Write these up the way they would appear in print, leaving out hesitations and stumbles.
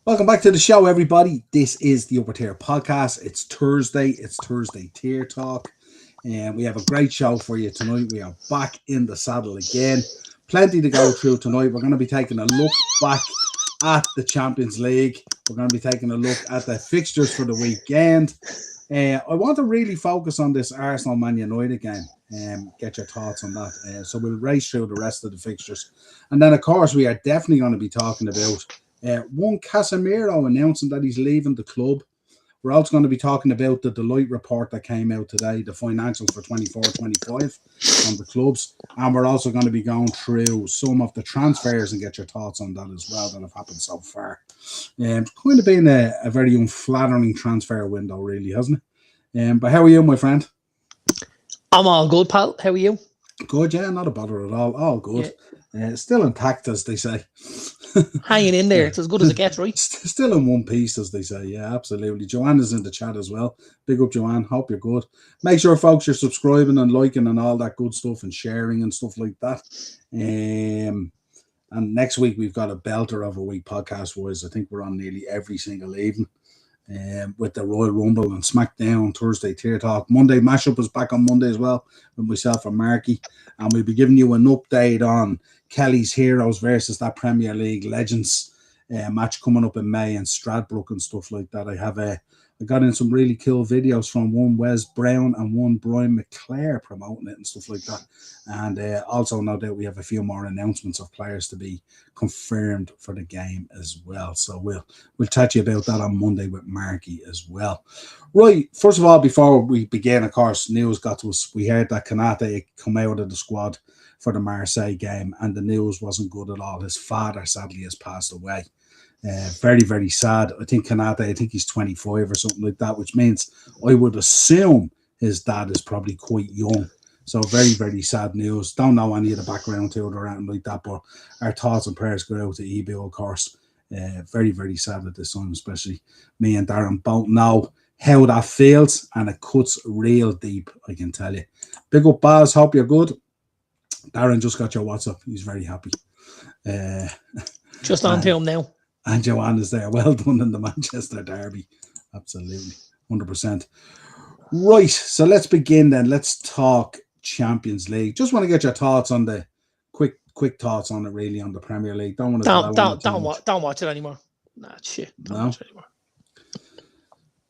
Welcome back to the show, everybody. This is the Upper Tier Podcast. It's Thursday. It's Thursday Tier Talk. And we have a great show for you tonight. We are back in the saddle again. Plenty to go through tonight. We're going to be taking a look back at the Champions League. We're going to be taking a look at the fixtures for the weekend. I want to really focus on this Arsenal-Man United game and get your thoughts on that. So we'll race through the rest of the fixtures. And then, of course, we are definitely going to be talking about one Casemiro announcing that he's leaving the club. We're also going to be talking about the Deloitte report that came out today, the financials for 24-25 on the clubs. And we're also going to be going through some of the transfers and get your thoughts on that as well that have happened so far. It's kind of been a very unflattering transfer window, really, hasn't it? But how are you, my friend? I'm all good, pal. How are you? Good, yeah, not a bother at all. All good. Yeah. Still intact, as they say. Hanging in there. It's as good as it gets, right? Still in one piece, as they say. Yeah, absolutely. Joanna's in the chat as well. Big up, Joanne. Hope you're good. Make sure, folks, you're subscribing and liking and all that good stuff and sharing and stuff like that. And next week, we've got a belter of a week podcast-wise. I think we're on nearly every single evening. With the Royal Rumble and SmackDown, Thursday Tier Talk. Monday Mashup is back on Monday as well with myself and Marky. And we'll be giving you an update on Kelly's Heroes versus that Premier League Legends match coming up in May in Stradbrook and stuff like that. I got in some really cool videos from one Wes Brown and one Brian McClare promoting it and stuff like that. And also, no doubt, we have a few more announcements of players to be confirmed for the game as well. So we'll chat to you about that on Monday with Marky as well. Right, first of all, before we begin, of course, news got to us. We heard that Kanate come out of the squad for the Marseille game, and the news wasn't good at all. His father, sadly, has passed away. Very, very sad. I think he's 25 or something like that, which means I would assume his dad is probably quite young. So very, very sad news. Don't know any of the background to it or anything like that, but our thoughts and prayers go out to Ebi, of course. Very, very sad at this time, especially me and Darren both know how that feels, and it cuts real deep, I can tell you. Big up, Baz. Hope you're good. Darren just got your WhatsApp. He's very happy. Just on to him now. And Joanna's there. Well done in the Manchester derby. Absolutely. 100%. Right. So let's begin then. Let's talk Champions League. Just want to get your thoughts on the quick thoughts on it, really, on the Premier League. Don't watch it anymore. Nah, shit. Don't watch it anymore.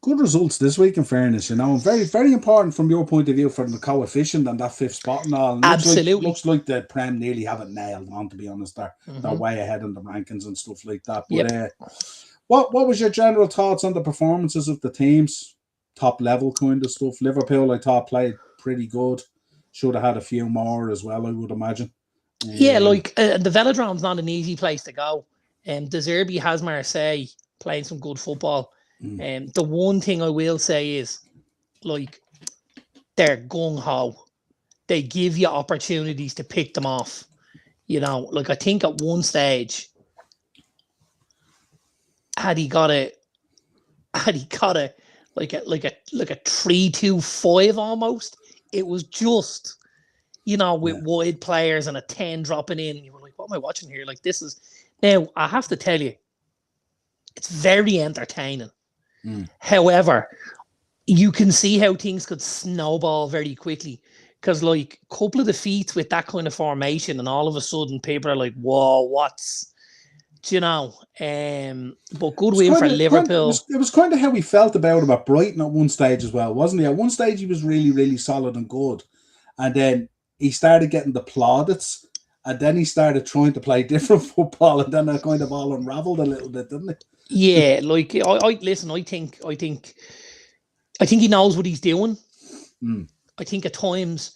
Good results this week, in fairness, very, very important from your point of view for the coefficient and that fifth spot and all. And absolutely. Looks like the Prem nearly have it nailed on, to be honest. They're way ahead in the rankings and stuff like that. But what was your general thoughts on the performances of the teams? Top level kind of stuff. Liverpool, I thought, played pretty good. Should have had a few more as well, I would imagine. The Velodrome's not an easy place to go. De Zerbi has Marseille playing some good football. The one thing I will say is, they're gung-ho. They give you opportunities to pick them off. I think at one stage, had he got a like a 3-2-5 almost, it was just, with wide players and a 10 dropping in. You were like, what am I watching here? This is, now I have to tell you, it's very entertaining. However, you can see how things could snowball very quickly, because a couple of defeats with that kind of formation, and all of a sudden people are like, whoa, what's, but good win for Liverpool. It was kind of how we felt about him at Brighton at one stage as well, wasn't he? At one stage he was really, really solid and good, and then he started getting the plaudits, and then he started trying to play different football, and then it kind of all unraveled a little bit, didn't it? Yeah, I listen. I think he knows what he's doing. I think at times,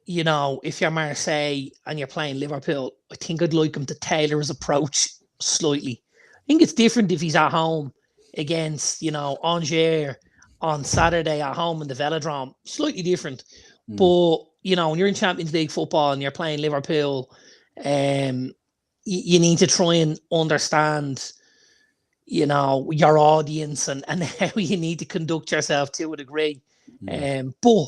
if you're Marseille and you're playing Liverpool, I think I'd like him to tailor his approach slightly. I think it's different if he's at home against, Angers on Saturday at home in the Velodrome. Slightly different, but when you're in Champions League football and you're playing Liverpool, you need to try and understand, your audience and how you need to conduct yourself to a degree. But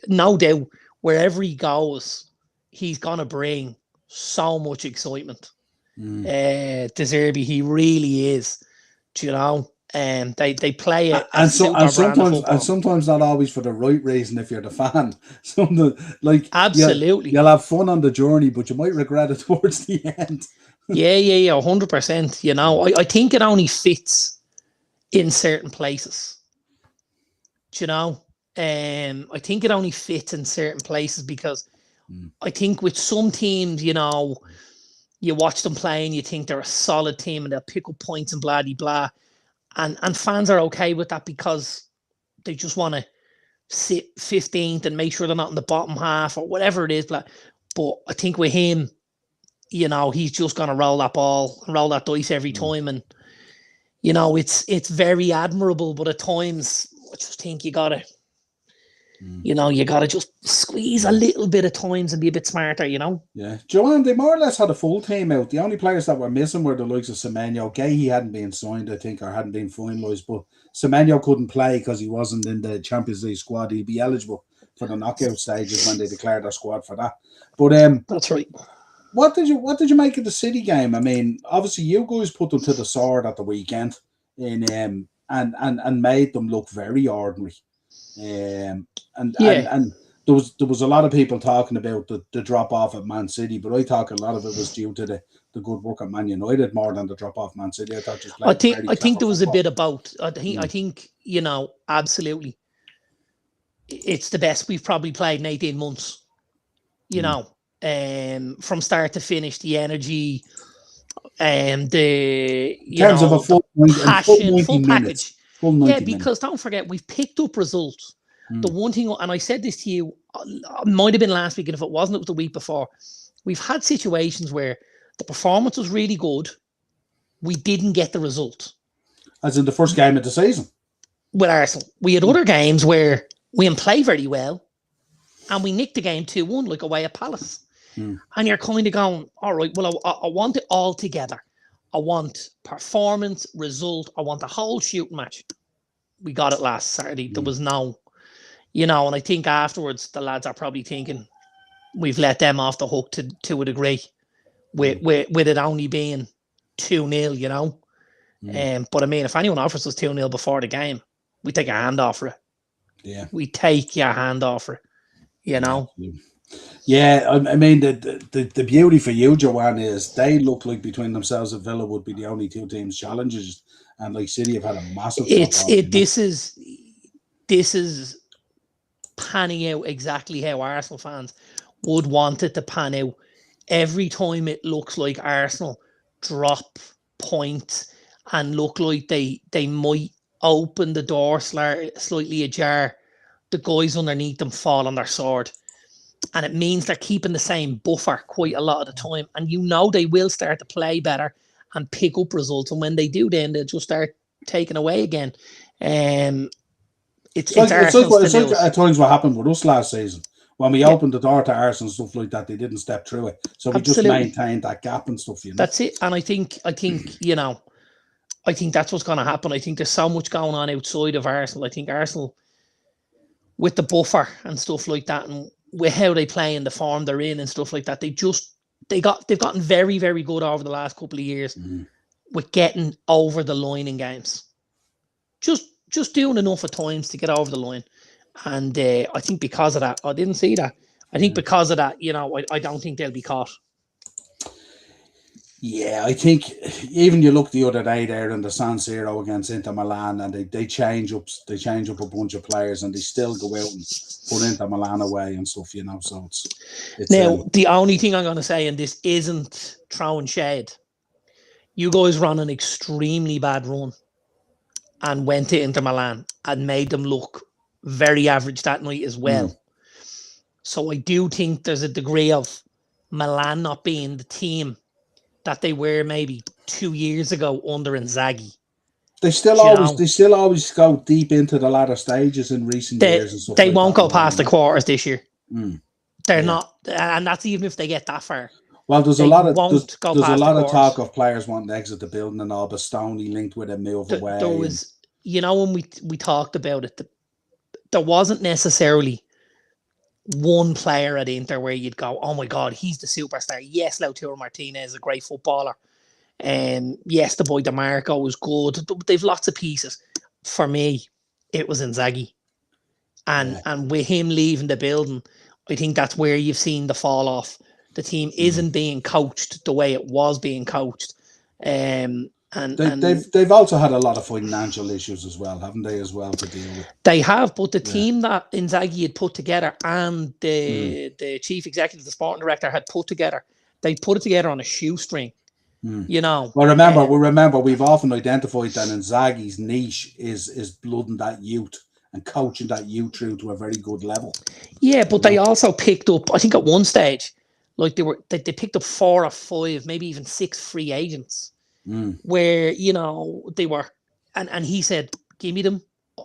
no doubt, wherever he goes, he's gonna bring so much excitement. De Zerbi, he really is. Do you know? They play a and super brand of football. And sometimes not always for the right reason if you're the fan. Like Absolutely, you'll have fun on the journey, but you might regret it towards the end. yeah, 100%. You know, I think it only fits in certain places. Do you know? I think it only fits in certain places because I think with some teams, you know, you watch them play and you think they're a solid team and they'll pick up points and blah, blah. And fans are okay with that because they just want to sit 15th and make sure they're not in the bottom half or whatever it is. But I think with him, you know, he's just going to roll that ball and roll that dice every time. And, you know, it's very admirable. But at times, I just think you got to, you know, you got to just squeeze a little bit at times and be a bit smarter, you know? Yeah. Joanne, they more or less had a full team out. The only players that were missing were the likes of Semenyo. Gay, he hadn't been signed, I think, or hadn't been finalised. But Semenyo couldn't play because he wasn't in the Champions League squad. He'd be eligible for the knockout stages when they declared their squad for that. But that's right. What did you make of the City game? I mean, obviously you guys put them to the sword at the weekend and made them look very ordinary. And there was a lot of people talking about the drop off at Man City, but I thought a lot of it was due to the good work at Man United more than the drop off Man City. I thought I think there was a bit about. I think you know, absolutely. It's the best we've probably played in 18 months. You know, from start to finish, the energy, the in terms of a full passion, full package. Yeah, because don't forget, we've picked up results. The one thing, and I said this to you, might have been last week, and if it wasn't, it was the week before. We've had situations where the performance was really good. We didn't get the result. As in the first game of the season? With Arsenal. We had other games where we didn't play very well, and we nicked the game 2-1, like away at Palace. And you're kind of going, all right, well, I want it all together. I want performance, result. I want the whole shooting match. We got it last Saturday. There was no... You know, and I think afterwards the lads are probably thinking we've let them off the hook to a degree with it only being 2-0, you know. But I mean, if anyone offers us 2-0 before the game, we take a hand off it. Yeah. We take your hand off it, you know. Yeah, I mean the beauty for you, Joanne, is they look like between themselves and Villa would be the only two teams challenges, and like City have had a massive this is panning out exactly how Arsenal fans would want it to pan out. Every time it looks like Arsenal drop points and look like they might open the door slightly ajar, the guys underneath them fall on their sword. And it means they're keeping the same buffer quite a lot of the time. And you know they will start to play better and pick up results. And when they do, then they'll just start taking away again. It's like at times what happened with us last season. When we opened the door to Arsenal and stuff like that, they didn't step through it. So we just maintained that gap and stuff, you know. That's it. And I think you know, I think that's what's going to happen. I think there's so much going on outside of Arsenal. I think Arsenal, with the buffer and stuff like that, and with how they play and the form they're in and stuff like that, they've gotten very, very good over the last couple of years with getting over the line in games. Just doing enough at times to get over the line. And I think because of that, I didn't see that. I think because of that, you know, I don't think they'll be caught. Yeah, I think even you look the other day there in the San Siro against Inter Milan, and they change up a bunch of players, and they still go out and put Inter Milan away and stuff, you know. So it's now the only thing I'm going to say, and this isn't throwing shade, you guys ran an extremely bad run and went to Inter Milan and made them look very average that night as well. So I do think there's a degree of Milan not being the team that they were maybe 2 years ago under Inzaghi. They still always go deep into the latter stages in recent years and stuff. They won't go past the quarters this year. They're not, and that's even if they get that far. Well, there's a lot of talk of players wanting to exit the building and all, but Stoney linked with a move away. There was, you know, when we talked about it, there wasn't necessarily one player at Inter where you'd go, oh my God, he's the superstar. Yes, Lautaro Martinez is a great footballer, Yes, the boy DeMarco was good. They've lots of pieces. For me, it was Inzaghi. And with him leaving the building, I think that's where you've seen the fall off. The team isn't being coached the way it was being coached. They've also had a lot of financial issues as well, haven't they, as well, to deal with? They have, but the team that Inzaghi had put together and the chief executive, the sporting director, had put together, they put it together on a shoestring. You know. Well, remember, we've often identified that Inzaghi's niche is blooding that youth and coaching that youth through to a very good level. Yeah, but they also picked up, I think at one stage, like they picked up 4 or 5, maybe even 6 free agents, where, you know, they were, and he said, give me them,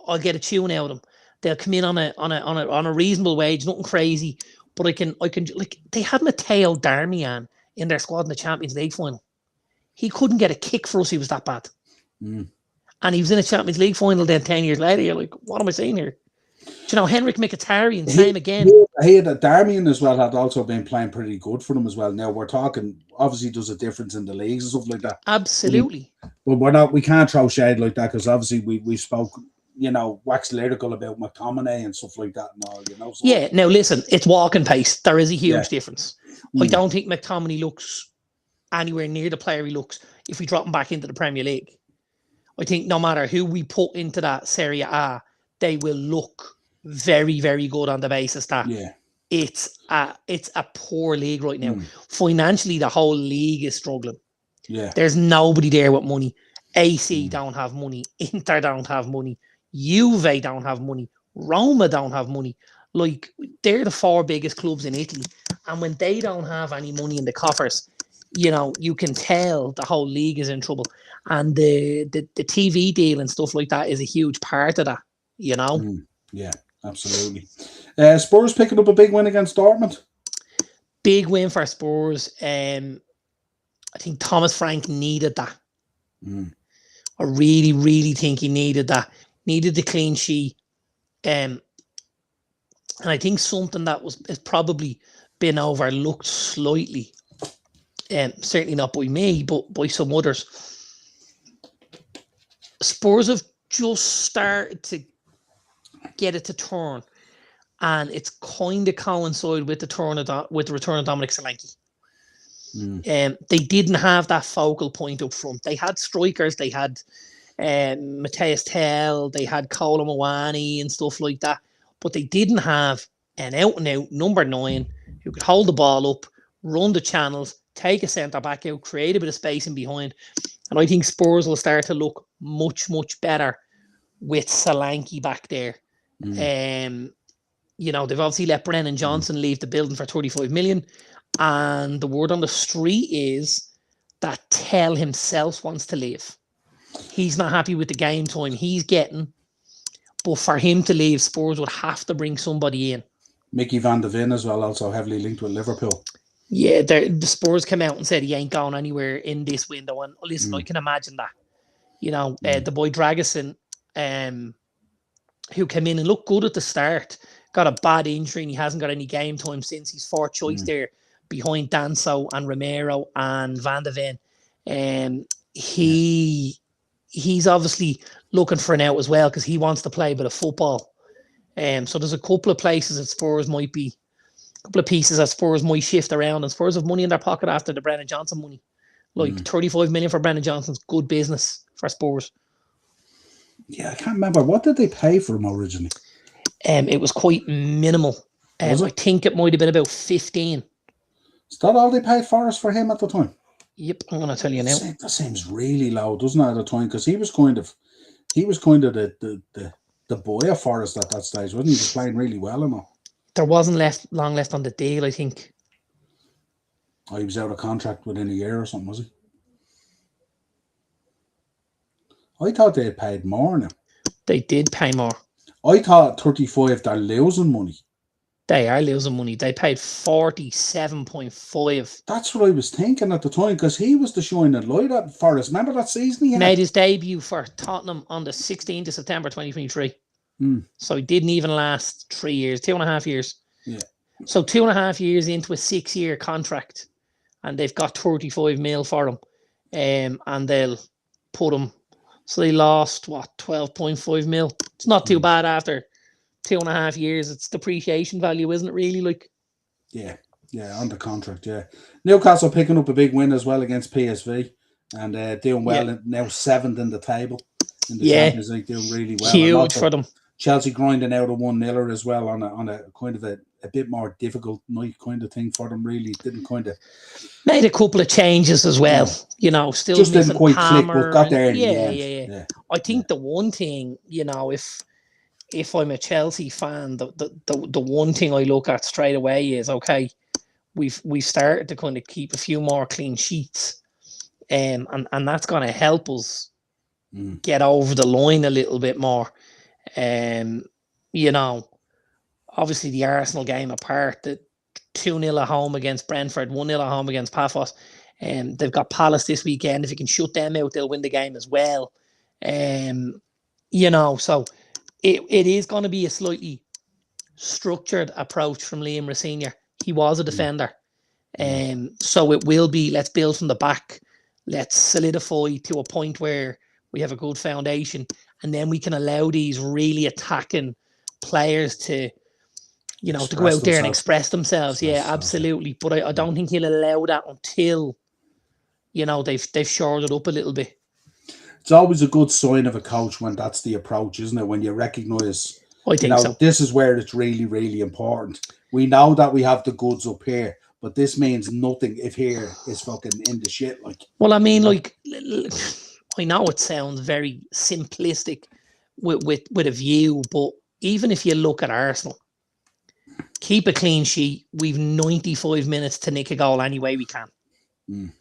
I'll get a tune out of them. They'll come in on a reasonable wage, nothing crazy, but I can like, they had Matteo Darmian in their squad in the Champions League final. He couldn't get a kick for us. He was that bad. And he was in a Champions League final then 10 years later. You're like, what am I saying here? Do you know, Henrik Mkhitaryan, same again. Darmian as well had also been playing pretty good for them as well. Now we're talking, obviously there's a difference in the leagues and stuff like that. Absolutely. But we can't throw shade like that, because obviously we spoke, you know, wax lyrical about McTominay and stuff like that and all, you know. So yeah, now listen, it's walking pace. There is a huge difference. I don't think McTominay looks anywhere near the player he looks if we drop him back into the Premier League. I think no matter who we put into that Serie A, they will look very, very good on the basis that it's a poor league right now. Financially, the whole league is struggling. Yeah, there's nobody there with money. AC don't have money. Inter don't have money. Juve don't have money. Roma don't have money. Like, they're the 4 biggest clubs in Italy, and when they don't have any money in the coffers, you know, you can tell the whole league is in trouble. And the TV deal and stuff like that is a huge part of that, you know? Yeah, absolutely. Spurs picking up a big win against Dortmund. Big win for Spurs. I think Thomas Frank needed that. I really, really think he needed that. Needed the clean sheet. And I think something that has probably been overlooked slightly, certainly not by me, but by some others. Spurs have just started to get it to turn, and it's kind of coincided with the return of Dominic Solanke. They didn't have that focal point up front. They had strikers. They had Matthias Tell. They had Kolo Muani and stuff like that, but they didn't have an out-and-out number 9 who could hold the ball up, run the channels, take a centre-back out, create a bit of space in behind. And I think Spurs will start to look much, much better with Solanke back there. You know, they've obviously let Brennan Johnson leave the building for 35 million. And the word on the street is that Tell himself wants to leave. He's not happy with the game time he's getting. But for him to leave, Spurs would have to bring somebody in. Mickey van de Ven as well, also heavily linked with Liverpool. Yeah, the Spurs came out and said he ain't going anywhere in this window. And listen, I can imagine that. You know, the boy Dragusin, who came in and looked good at the start, got a bad injury and he hasn't got any game time since. He's 4th choice there behind Danso and Romero and Van de Ven. He's obviously looking for an out as well because he wants to play a bit of football. So there's a couple of places that Spurs might be, a couple of pieces that Spurs might shift around, and Spurs have money in their pocket after the Brennan Johnson money. Like 35 million for Brennan Johnson's good business for Spurs. Yeah, I can't remember. What did they pay for him originally? It was quite minimal. I think it might have been about 15. Is that all they paid for him at the time? Yep, I'm going to tell you now. That seems really low, doesn't it, at the time? Because he was kind of the boy of Forest at that stage, wasn't he? He was playing really well and all. There wasn't long left on the deal, I think. Oh, he was out of contract within a year or something, was he? I thought they had paid more now. They did pay more. I thought 35, they're losing money. They are losing money. They paid 47.5. That's what I was thinking at the time, because he was the shining light at Forest. Remember that season he had? Made his debut for Tottenham on the 16th of September 2023. So he didn't even last 3 years, 2.5 years. Yeah. So 2.5 years into a 6-year contract, and they've got 35 mil for him. and they'll put them. So they lost, what, 12.5 mil? It's not too bad after 2.5 years. It's depreciation value, isn't it, really? Like, yeah, on the contract, yeah. Newcastle picking up a big win as well against PSV and doing well, now 7th in the table in the Champions League, doing really well. Huge for them. Chelsea grinding out a 1-0 as well on a kind of a bit more difficult night kind of thing for them, really. Didn't kind of... Made a couple of changes as well, you know, still just missing didn't quite Palmer click, but got there in the end. Yeah. I think the one thing, you know, if I'm a Chelsea fan, the one thing I look at straight away is, okay, we've started to kind of keep a few more clean sheets, and that's going to help us get over the line a little bit more. You know, obviously the Arsenal game apart, the 2-0 at home against Brentford, 1-0 at home against Paphos. They've got Palace this weekend. If you can shut them out, they'll win the game as well. You know, so it is going to be a slightly structured approach from Liam Rosenior. He was a defender. So it will be, let's build from the back. Let's solidify to a point where we have a good foundation. And then we can allow these really attacking players to, you know, to go out there and express themselves. Yeah, absolutely. But I don't think he'll allow that until, you know, they've shored it up a little bit. It's always a good sign of a coach when that's the approach, isn't it? When you recognise, you know, this is where it's really, really important. We know that we have the goods up here, but this means nothing if here is fucking in the shit. Like, well, I mean, like, I know it sounds very simplistic with a view, but even if you look at Arsenal, keep a clean sheet. We've 95 minutes to nick a goal any way we can.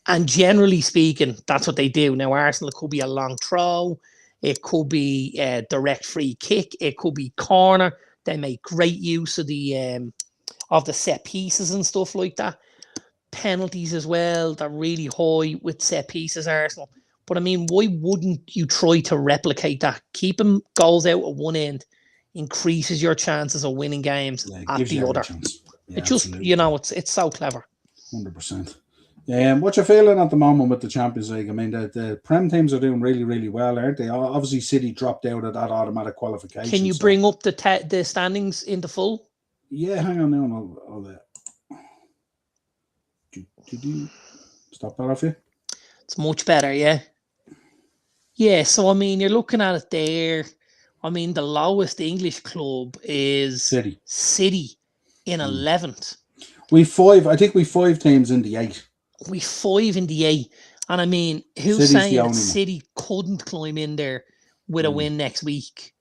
And generally speaking, that's what they do. Now, Arsenal, it could be a long throw. It could be a direct free kick. It could be corner. They make great use of the set pieces and stuff like that. Penalties as well. They're really high with set pieces, Arsenal. But I mean, why wouldn't you try to replicate that? Keeping goals out at one end increases your chances of winning games at the other. Yeah, it just, you know, it's so clever. 100%. What you feeling at the moment with the Champions League? I mean, the Prem teams are doing really, really well, aren't they? Obviously, City dropped out of that automatic qualification. Can you bring up the standings into full? Yeah, hang on now. I'll stop that off you. It's much better, yeah. Yeah, so I mean, you're looking at it there. I mean, the lowest English club is City in 11th. I think we've 5 teams in the 8. We 5 in the 8. And I mean, who's saying that City couldn't climb in there with a win next week?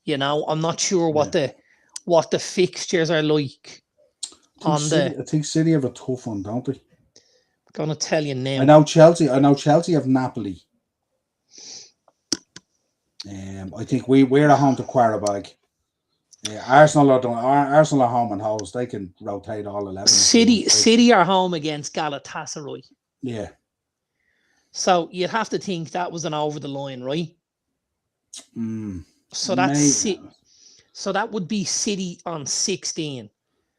You know, I'm not sure what the fixtures are like. I think City have a tough one, don't they? I'm gonna tell you now. I know Chelsea have Napoli. I think we're at home to Qarabag. Arsenal are home and host. They can rotate all 11. City are home against Galatasaray. Yeah. So you'd have to think that was an over the line, right? So that's so that would be City on 16.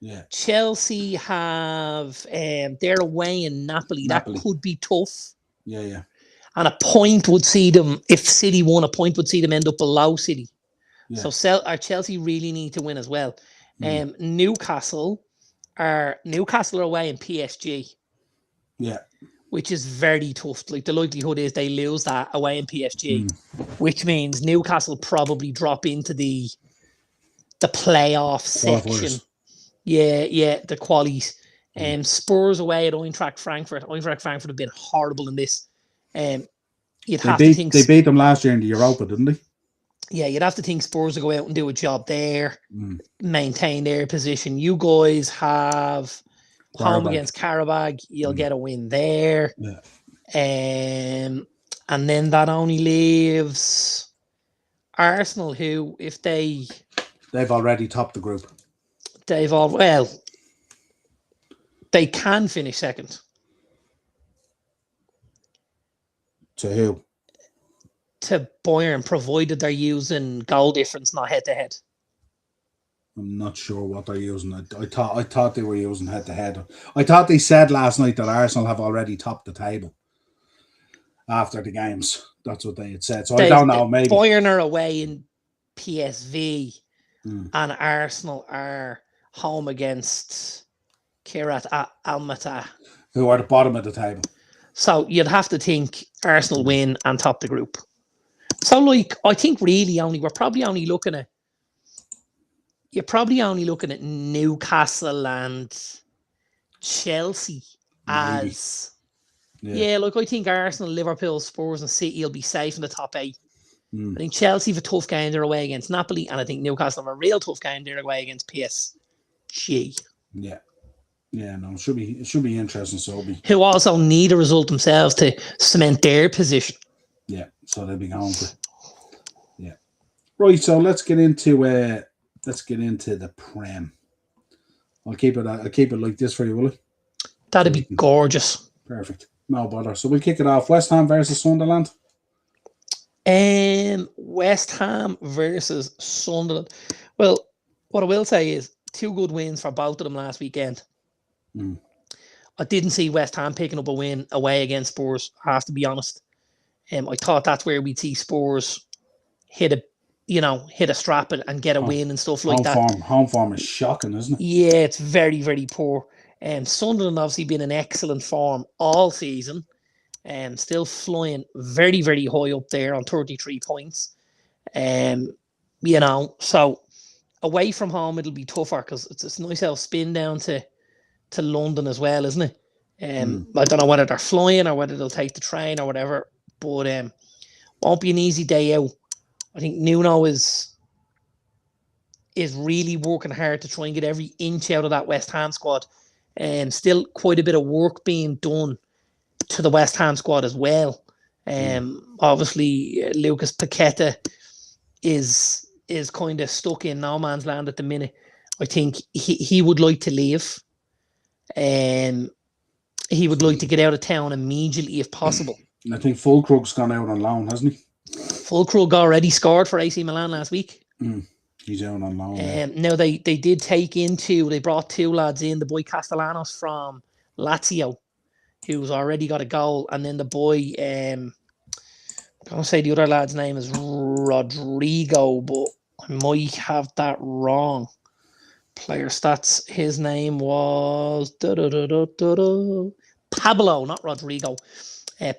Yeah. Chelsea have they're away in Napoli. That could be tough. Yeah. And a point would see them, if City won, a point would see them end up below City. Yeah. So Chelsea really need to win as well. Newcastle are away in PSG. Yeah. Which is very tough. Like, the likelihood is they lose that away in PSG, which means Newcastle probably drop into the playoff section. Yeah, the qualies. Spurs away at Eintracht Frankfurt. Eintracht Frankfurt have been horrible in this. You'd have to think they beat them last year in the Europa, didn't they? Yeah, you'd have to think Spurs will go out and do a job there, maintain their position. You guys have home against Qarabag. You'll get a win there. Yeah. And then that only leaves Arsenal, who, if they've already topped the group. They can finish second. To who? To Bayern, provided they're using goal difference, not head-to-head. I'm not sure what they're using. I thought they were using head-to-head. I thought they said last night that Arsenal have already topped the table. after the games. That's what they had said. So I don't know. Maybe Bayern are away in PSV, and Arsenal are home against Kirat Almaty, who are the bottom of the table. So you'd have to think Arsenal win and top the group. So, like, I think really you're probably only looking at Newcastle and Chelsea Maybe. as like I think Arsenal, Liverpool, Spurs, and City will be safe in the top 8. I think Chelsea have a tough game they're away against Napoli, and I think Newcastle have a real tough game they're away against PSG. Yeah. Yeah, no, it should be interesting. So who also need a result themselves to cement their position. Yeah, so they'll be going for. Yeah, right. So let's get into the Prem. I'll keep it like this for you, will I? That'd be gorgeous. Perfect. No bother. So we'll kick it off. West Ham versus Sunderland. West Ham versus Sunderland. Well, what I will say is 2 good wins for both of them last weekend. I didn't see West Ham picking up a win away against Spurs, I have to be honest. I thought that's where we'd see Spurs hit a strap and get a win and stuff like that. Home form is shocking, isn't it? Yeah, it's very, very poor. Sunderland obviously been in excellent form all season. Still flying very, very high up there on 33 points. So away from home it'll be tougher because it's a nice little spin down to London as well, isn't it? I don't know whether they're flying or whether they'll take the train or whatever, but won't be an easy day out. I think Nuno is really working hard to try and get every inch out of that West Ham squad. Still quite a bit of work being done to the West Ham squad as well. Obviously, Lucas Paqueta is kind of stuck in no man's land at the minute. I think he would like to leave. He would like to get out of town immediately if possible. I think Fulkrug's gone out on loan, hasn't he? Fulkrug already scored for AC Milan last week. He's out on loan. Now they brought 2 lads in, the boy Castellanos from Lazio, who's already got a goal, and then the boy, I'm going to say the other lad's name is Rodrigo, but I might have that wrong. Player stats, his name was Pablo, not Rodrigo.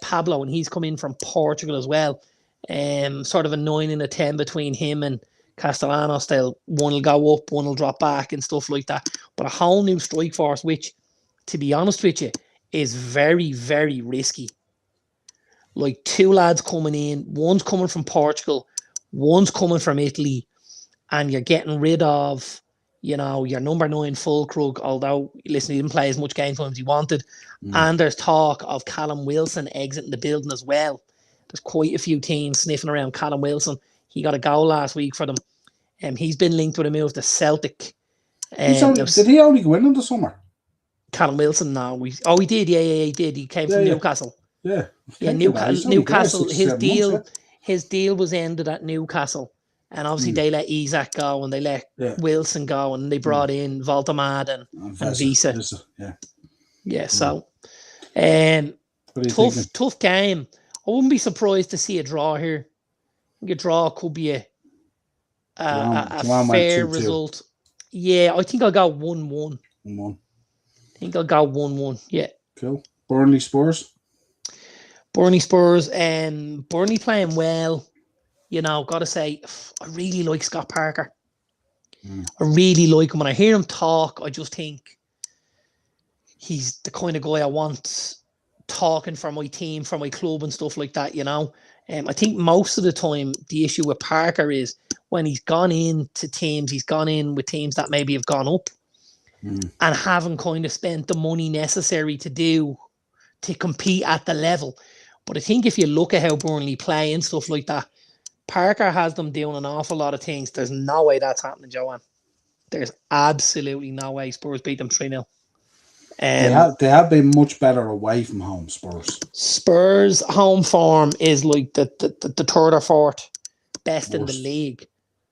Pablo, and he's come in from Portugal as well. Sort of a 9 and a 10 between him and Castellanos. One will go up, one will drop back and stuff like that. But a whole new strike force, which, to be honest with you, is very, very risky. Like 2 lads coming in, one's coming from Portugal, one's coming from Italy, and you're getting rid of your number 9 Fulkrug, although, listen, he didn't play as much game time as he wanted. And there's talk of Callum Wilson exiting the building as well. There's quite a few teams sniffing around Callum Wilson. He got a goal last week for them. He's been linked with a move to Celtic. Did he only go in the summer? Callum Wilson, no. He did. Yeah, he did. He came from Newcastle. Yeah. Newcastle. His deal was ended at Newcastle. And obviously they let Isak go and they let Wilson go and they brought in Voltamad and Visa. So tough game. I wouldn't be surprised to see a draw here. I think a draw could be a fair result. Yeah, I think I'll go 1-1. 1-1. I think I'll go 1-1. Yeah. Cool. Burnley Spurs. Burnley playing well. Got to say, I really like Scott Parker. I really like him. When I hear him talk, I just think he's the kind of guy I want talking for my team, for my club and stuff like that, I think most of the time the issue with Parker is when he's gone into teams, he's gone in with teams that maybe have gone up and haven't kind of spent the money necessary to compete at the level. But I think if you look at how Burnley play and stuff like that, Parker has them doing an awful lot of things. There's no way that's happening, Joanne. There's absolutely no way Spurs beat them 3-0. They have been much better away from home, Spurs. Spurs' home form is like the 3rd or 4th best in the league.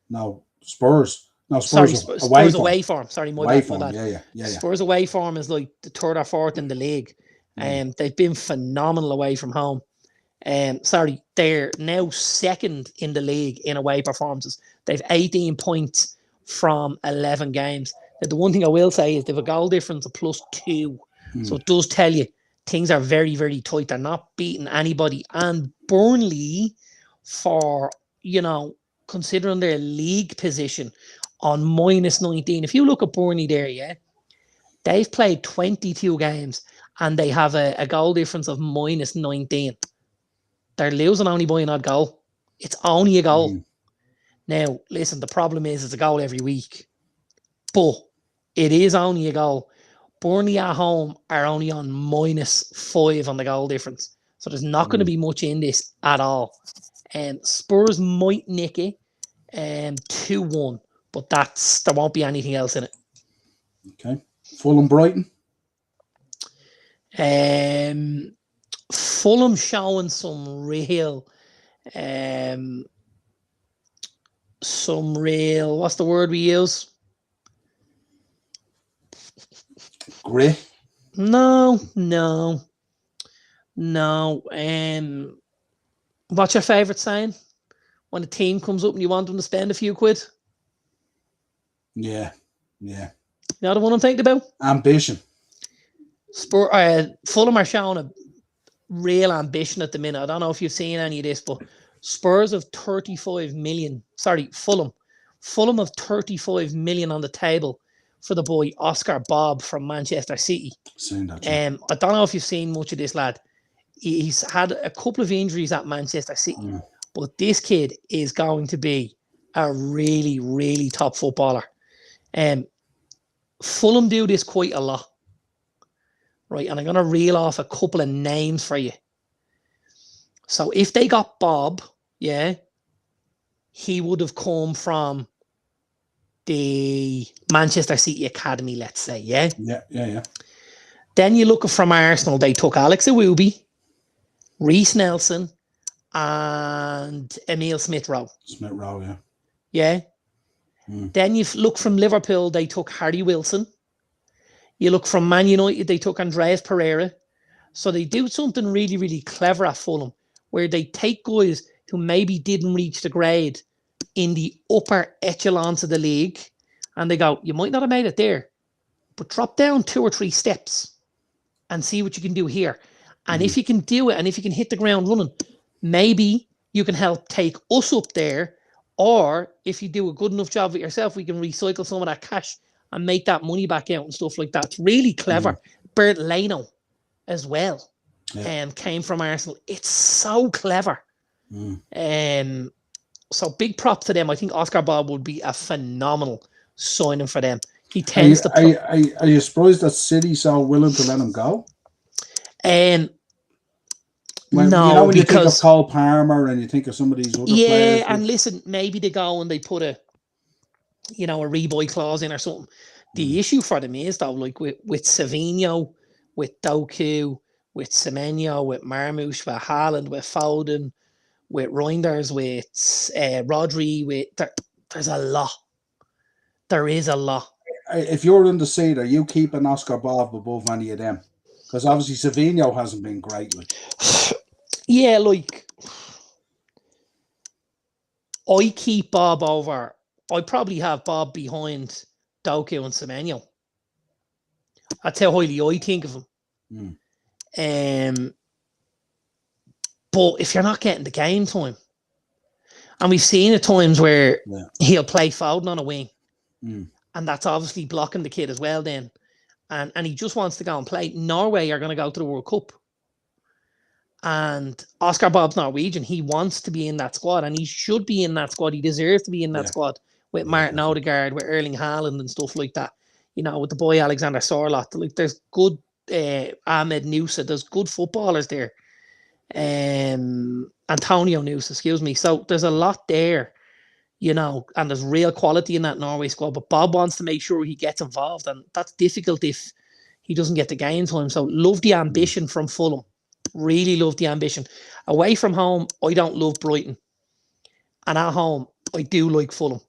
No, Spurs. No, Spurs away form. Sorry, my bad. Yeah. Spurs away form is like the 3rd or 4th in the league. They've been phenomenal away from home. Sorry, they're now second in the league in away performances. They've 18 points from 11 games. Now, the one thing I will say is they have a goal difference of +2. So it does tell you things are very, very tight. They're not beating anybody. And Burnley, for, considering their league position on -19. If you look at Burnley there, yeah, they've played 22 games and they have a goal difference of -19. They're losing only by an odd goal. It's only a goal. Now, listen, the problem is it's a goal every week. But it is only a goal. Burnley at home are only on -5 on the goal difference. So there's not going to be much in this at all. Spurs might nick it 2-1, but there won't be anything else in it. Okay. Fulham Brighton. Fulham showing some real, what's the word we use? Grit. No. What's your favourite saying? When a team comes up and you want them to spend a few quid? Yeah. You know the one I'm thinking about? Ambition. Fulham are showing a real ambition at the minute. I don't know if you've seen any of this, but Spurs have 35 million. Sorry, Fulham. Fulham have 35 million on the table for the boy Oscar Bob from Manchester City. Seen that, I don't know if you've seen much of this lad. He's had a couple of injuries at Manchester City, but this kid is going to be a really, really top footballer. Fulham do this quite a lot, right? And I'm going to reel off a couple of names for you. So if they got Bob, yeah, he would have come from the Manchester City Academy, let's say, yeah? Yeah. Then you look from Arsenal, they took Alex Iwobi, Reece Nelson, and Emile Smith-Rowe. Yeah. Yeah? Then you look from Liverpool, they took Harry Wilson. You look from Man United, they took Andreas Pereira. So they do something really, really clever at Fulham, where they take guys who maybe didn't reach the grade in the upper echelons of the league, and they go, you might not have made it there, but drop down 2 or 3 steps and see what you can do here. And if you can do it, and if you can hit the ground running, maybe you can help take us up there. Or if you do a good enough job with yourself, we can recycle some of that cash and make that money back out and stuff like that. It's really clever. Bert Leno as well came from Arsenal. It's so clever. So big props to them. I think Oscar Bob would be a phenomenal signing for them. He tends to... Are you surprised that City's so willing to let him go? No, when you think of because Cole Palmer and you think of some of these other players. Yeah, and listen, maybe they go and they put a rebuy clause in or something. The issue for them is, though, like with Savinho, with Doku, with Semenyo, with Marmoush, with Haaland, with Foden, with Reinders, with Rodri, there's a lot. There is a lot. If you're in the seat, are you keeping Oscar Bob above any of them? Because obviously Savinho hasn't been great. Yeah, like I keep Bob over. I probably have Bob behind Doku and Semenyo. That's how highly I think of him. But if you're not getting the game time, and we've seen at times where he'll play Foden on a wing, and that's obviously blocking the kid as well then, and he just wants to go and play. Norway are going to go to the World Cup. And Oscar Bob's Norwegian. He wants to be in that squad, and he should be in that squad. He deserves to be in that squad with Martin Odegaard, with Erling Haaland and stuff like that. With the boy Alexander Sorloth. Like, there's good Ahmed Nusa. There's good footballers there. Antonio Nusa, excuse me. So there's a lot there, and there's real quality in that Norway squad. But Bob wants to make sure he gets involved, and that's difficult if he doesn't get the game time. So love the ambition from Fulham. Really love the ambition. Away from home, I don't love Brighton. And at home, I do like Fulham.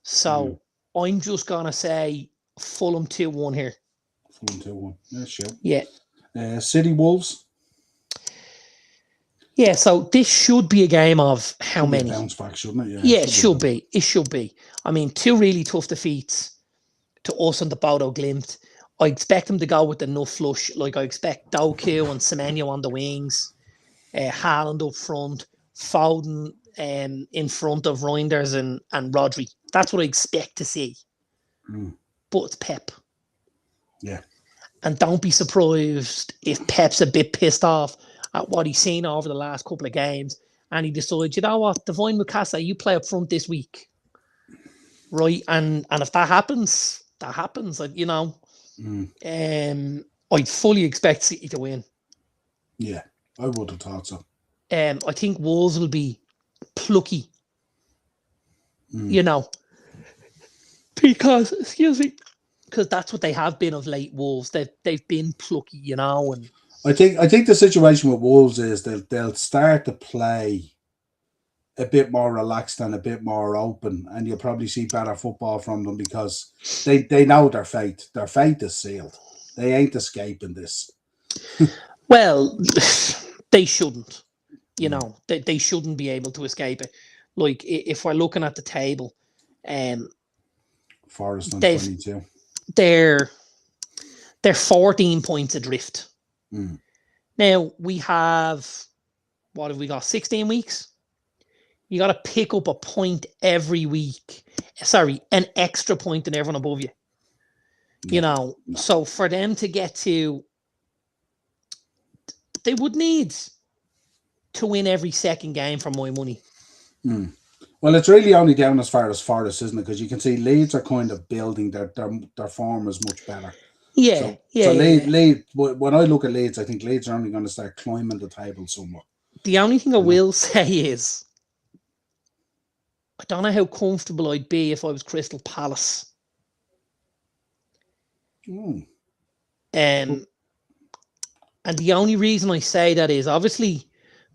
So I'm just going to say Fulham 2-1 here. Fulham 2-1. Yeah, sure. Yeah. City Wolves. Yeah, so this should be a game of how Should be a many? bounce back, shouldn't it? Yeah, it should be. It should be. I mean, 2 really tough defeats to us and the Bodo Glimt. I expect them to go with the nut flush. Like, I expect Doku and Semenyo on the wings, Haaland up front, Foden in front of Reinders and Rodri. That's what I expect to see. But it's Pep. Yeah. And don't be surprised if Pep's a bit pissed off at what he's seen over the last couple of games. And he decides, you know what, Divine Mukasa, you play up front this week. Right? And if that happens, that happens. You know, I'd fully expect City to win. Yeah, I would have thought so. I think Wolves will be plucky. You know, because that's what they have been of late. Wolves, they've been plucky, you know. And I think the situation with Wolves is they'll start to play a bit more relaxed and a bit more open, and you'll probably see better football from them because they know their fate. Their fate is sealed. They ain't escaping this. Well, they shouldn't. You know, they shouldn't be able to escape it. Like, if we're looking at the table, Forest on 22. They're 14 points adrift. Now, we have, what have we got, 16 weeks? You got to pick up a point every week. Sorry, an extra point than everyone above you. You know, so for them to get to, they would need to win every second game for my money. Well, it's really only down as far as Forest, isn't it? Because you can see Leeds are kind of building their form is much better. Yeah, so Leeds, when I look at Leeds, I think Leeds are only going to start climbing the table somewhat. The only thing I will say is, I don't know how comfortable I'd be if I was Crystal Palace. And the only reason I say that is, obviously,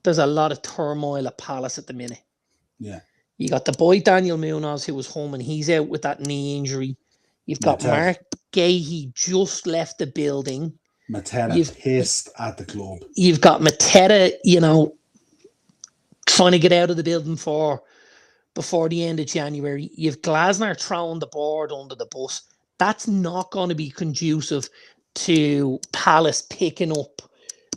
there's a lot of turmoil at Palace at the minute. Yeah. You got the boy Daniel Munoz, who was home, and he's out with that knee injury. You've got Mark Gahey just left the building. Mateta pissed at the club. You've got Mateta, you know, trying to get out of the building before the end of January. You've Glasner throwing the board under the bus. That's not going to be conducive to Palace picking up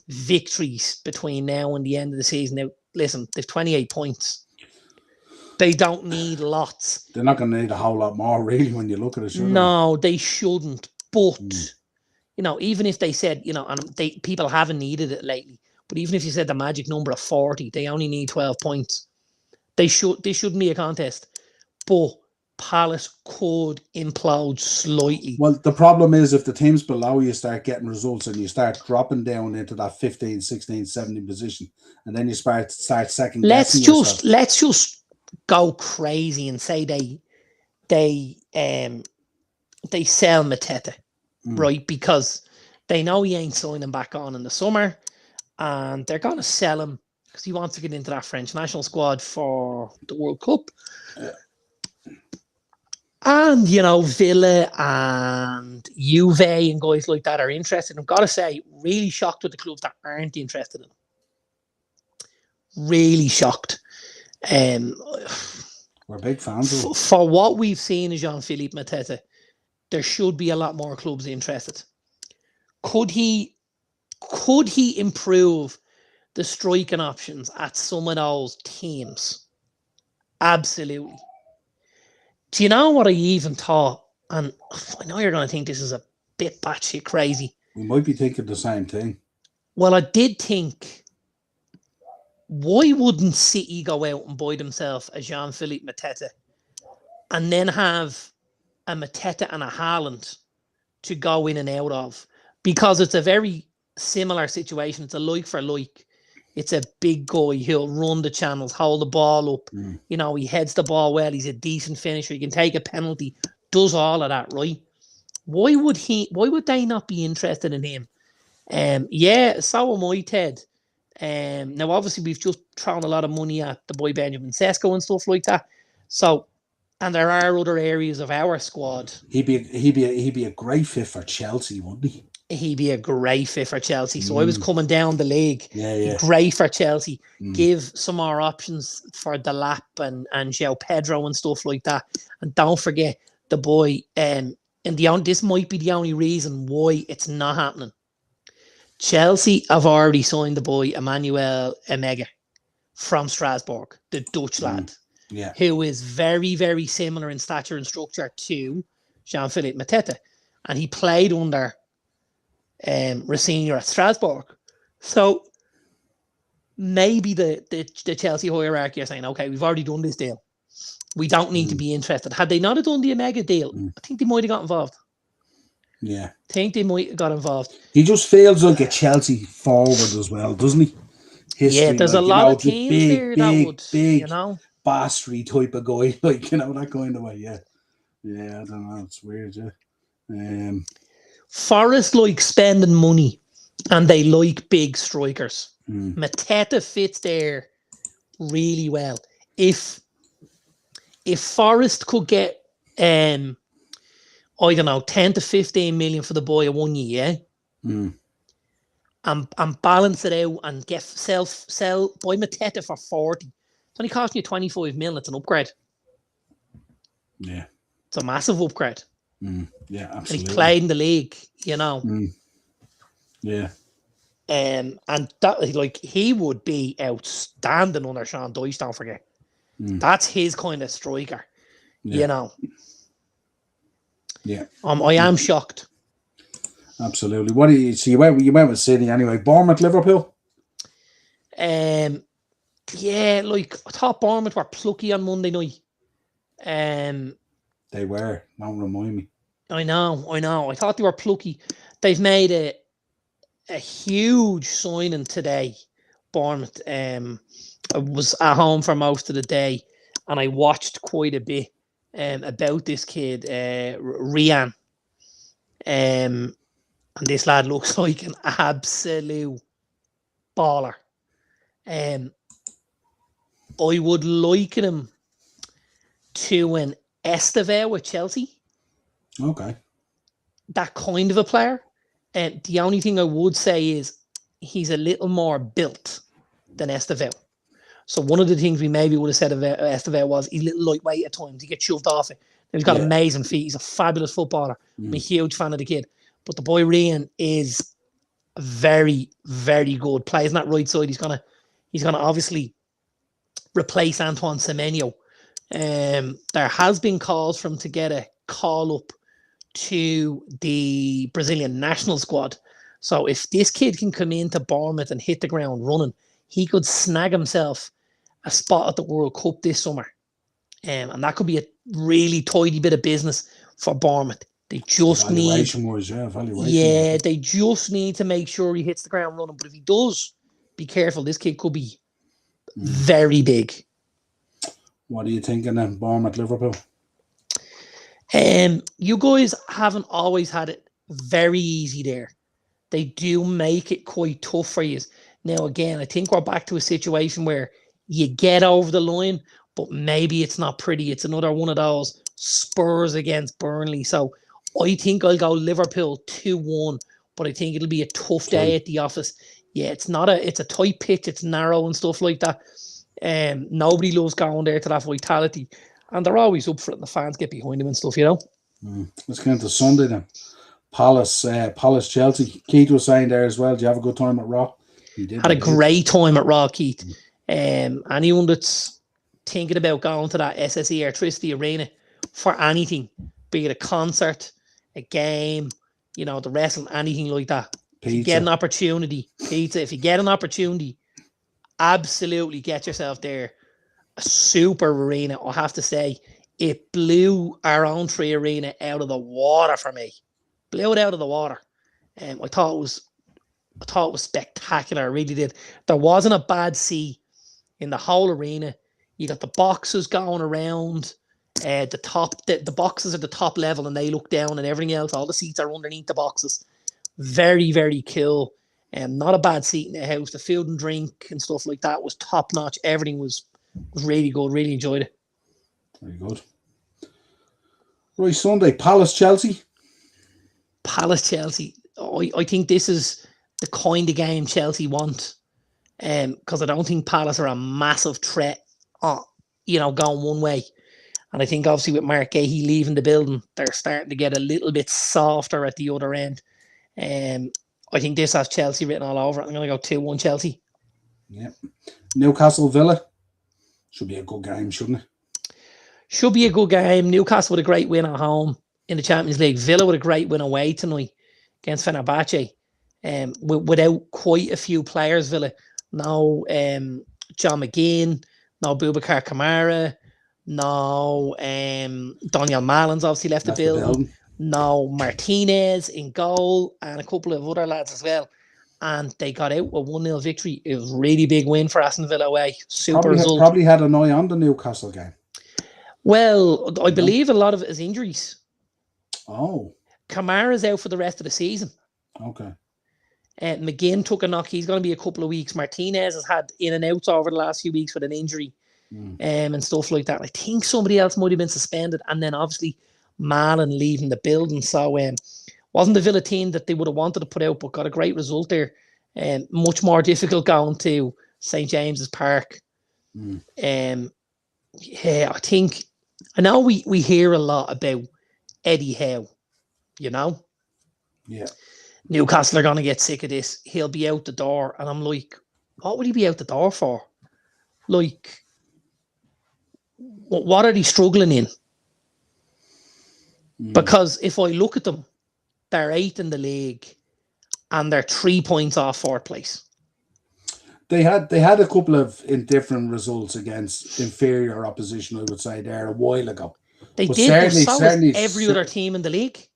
victories between now and the end of the season. Now, listen, they've 28 points. They don't need lots. They're not going to need a whole lot more, really, when you look at it. No, they shouldn't. But, you know, even if they said, you know, and people haven't needed it lately, but even if you said the magic number of 40, they only need 12 points. This shouldn't be a contest. But Palace could implode slightly. Well, the problem is if the teams below you start getting results and you start dropping down into that 15, 16, 17 position, and then you start second guessing yourself. Let's just go crazy and say they sell Mateta, right? Because they know he ain't signing back on in the summer, and they're going to sell him because he wants to get into that French national squad for the World Cup. And, you know, Villa and Juve and guys like that are interested. I've got to say, really shocked with the clubs that aren't interested in him. Really shocked. We're big fans of him. For what we've seen of Jean-Philippe Mateta, there should be a lot more clubs interested. Could he improve the striking options at some of those teams? Absolutely. Do you know what I even thought? And I know you're going to think this is a bit batshit crazy. We might be thinking the same thing. Well, I did think, why wouldn't City go out and buy themselves a Jean-Philippe Mateta and then have a Mateta and a Haaland to go in and out of? Because it's a very similar situation. It's a like for like. It's a big guy. He'll run the channels, hold the ball up. You know, he heads the ball well. He's a decent finisher. He can take a penalty. Does all of that, right? Why would they not be interested in him? Yeah, so am I, Ted. Now, obviously, we've just thrown a lot of money at the boy Benjamin Sesko and stuff like that. So, and there are other areas of our squad. He'd be a great fit for Chelsea, wouldn't he? he'd be a great fit for Chelsea. So I was coming down the league. Yeah. Great for Chelsea. Give some more options for Delap and João Pedro and stuff like that. And don't forget the boy. And this might be the only reason why it's not happening. Chelsea have already signed the boy Emmanuel Emega from Strasbourg, the Dutch lad, who is very, very similar in stature and structure to Jean-Philippe Mateta. And he played under Rosenior at Strasbourg. So maybe the Chelsea hierarchy are saying, okay, we've already done this deal. We don't need to be interested. Had they not have done the Omega deal, I think they might have got involved. Yeah. I think they might have got involved. He just feels like a Chelsea forward as well, doesn't he? History, there's a lot of teams there that would, big, Bastry type of guy, like, that kind of way, yeah. Yeah, I don't know, it's weird, yeah. Forest like spending money, and they like big strikers. Mateta fits there really well. If Forest could get, I don't know, 10 to 15 million for the boy in 1 year, and balance it out and sell buy Mateta for 40. It's only costing you 25 million. It's an upgrade. Yeah, it's a massive upgrade. Yeah, absolutely. And he played in the league, Yeah. And that, like, he would be outstanding under Sean Dyche, don't forget. That's his kind of striker, Yeah. I am shocked. Absolutely. What do you see? You went with City anyway. Bournemouth, Liverpool. Yeah, like, I thought Bournemouth were plucky on Monday night. They were. Don't remind me. I know. I thought they were plucky. They've made a huge signing today, Bournemouth. I was at home for most of the day, and I watched quite a bit about this kid, Rian. And this lad looks like an absolute baller. I would liken him to an Estevao with Chelsea. Okay. That kind of a player. And the only thing I would say is he's a little more built than Estevao. So one of the things we maybe would have said about Estevao was he's a little lightweight at times. He gets shoved off it. He's got amazing feet. He's a fabulous footballer. I'm a huge fan of the kid. But the boy Rian is very, very good. Plays on that right side. He's gonna obviously replace Antoine Semenyo. There has been calls for him to get a call up to the Brazilian national squad. So if this kid can come into Bournemouth and hit the ground running, he could snag himself a spot at the World Cup this summer. And that could be a really tidy bit of business for Bournemouth. They just they just need to make sure he hits the ground running. But if he does, be careful. This kid could be very big. What are you thinking then, Bournemouth, Liverpool? You guys haven't always had it very easy there. They do make it quite tough for you. Now, again, I think we're back to a situation where you get over the line, but maybe it's not pretty. It's another one of those Spurs against Burnley. So I think I'll go Liverpool 2-1, but I think it'll be a tough day at the office. Yeah, it's a tight pitch. It's narrow and stuff like that. Nobody loves going there to that vitality. And they're always up for it, and the fans get behind them and stuff, Let's get into Sunday then. Palace, Chelsea. Keith was saying there as well. Did you have a good time at Raw? He did. Had a great time at Raw, Keith. Anyone that's thinking about going to that SSE Electricity Arena for anything, be it a concert, a game, the wrestling, anything like that. If you get an opportunity, if you get an opportunity, absolutely get yourself there. A super arena, I have to say. It blew our own Tree Arena out of the water for me. Blew it out of the water. I thought it was spectacular. I really did. There wasn't a bad seat in the whole arena. You got the boxes going around. The boxes are the top level, and they look down, and everything else, all the seats are underneath the boxes. Very, very cool. Not a bad seat in the house. The food and drink and stuff like that was top notch. Everything was really good. Really enjoyed it. Very good. Right, Sunday, Palace Chelsea. Palace Chelsea. I think this is the kind of game Chelsea want. Because I don't think Palace are a massive threat, going one way. And I think obviously with Mark Gahey leaving the building, they're starting to get a little bit softer at the other end. I think this has Chelsea written all over it. I'm going to go 2-1 Chelsea. Yeah. Newcastle Villa. Should be a good game, shouldn't it? Should be a good game. Newcastle with a great win at home in the Champions League. Villa with a great win away tonight against Fenerbahce. Without quite a few players, Villa. No John McGinn, no Boubacar Kamara, no Daniel Malin's obviously left the building. No Martinez in goal, and a couple of other lads as well. And they got out a 1-0 victory. It was a really big win for Aston Villa away. Super result. Probably had an eye on the Newcastle game. Well, I believe a lot of it is injuries. Oh. Kamara's out for the rest of the season. Okay. McGinn took a knock. He's going to be a couple of weeks. Martinez has had in and outs over the last few weeks with an injury and stuff like that. I think somebody else might have been suspended. And then obviously Malin leaving the building. So wasn't the Villa team that they would have wanted to put out, but got a great result there. Much more difficult going to St. James's Park. I think, I know we hear a lot about Eddie Howe, Yeah. Newcastle are going to get sick of this. He'll be out the door. And I'm like, what would he be out the door for? Like, what are they struggling in? Because if I look at them, they're 8th in the league and they're 3 points off 4th place. They had a couple of indifferent results against inferior opposition, I would say, there a while ago. They did, but so is every other team in the league.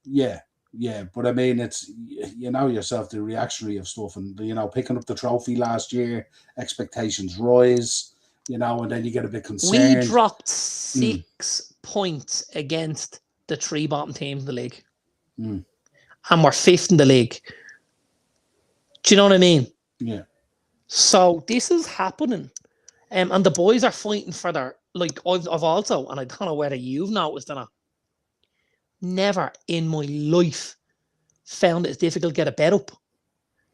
Yeah, but I mean, it's, yourself, the reactionary of stuff and, picking up the trophy last year, expectations rise, and then you get a bit concerned. We dropped 6 points against the 3 bottom teams in the league. And we're 5th in the league. Do you know what I mean? Yeah. So this is happening. And the boys are fighting for their, I've also, and I don't know whether you've noticed or not, never in my life found it as difficult to get a bet up,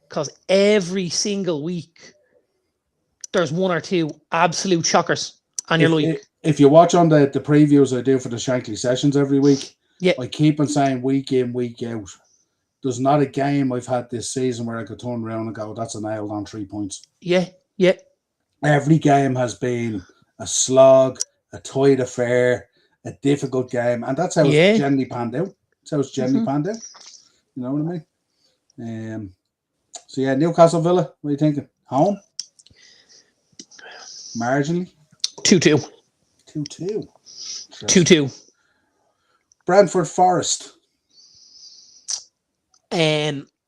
because every single week there's 1 or 2 absolute shockers, and you're like, if you watch on the previews I do for the Shankly sessions every week, I keep on saying week in, week out, there's not a game I've had this season where I could turn around and go, that's a nailed on 3 points. Yeah. Every game has been a slog, a tight affair, a difficult game, and that's how it's generally panned out. That's how it's generally panned out. You know what I mean? So Newcastle Villa, what are you thinking? Home? Marginally? 2-2. 2-2. 2-2. Brentford Forest.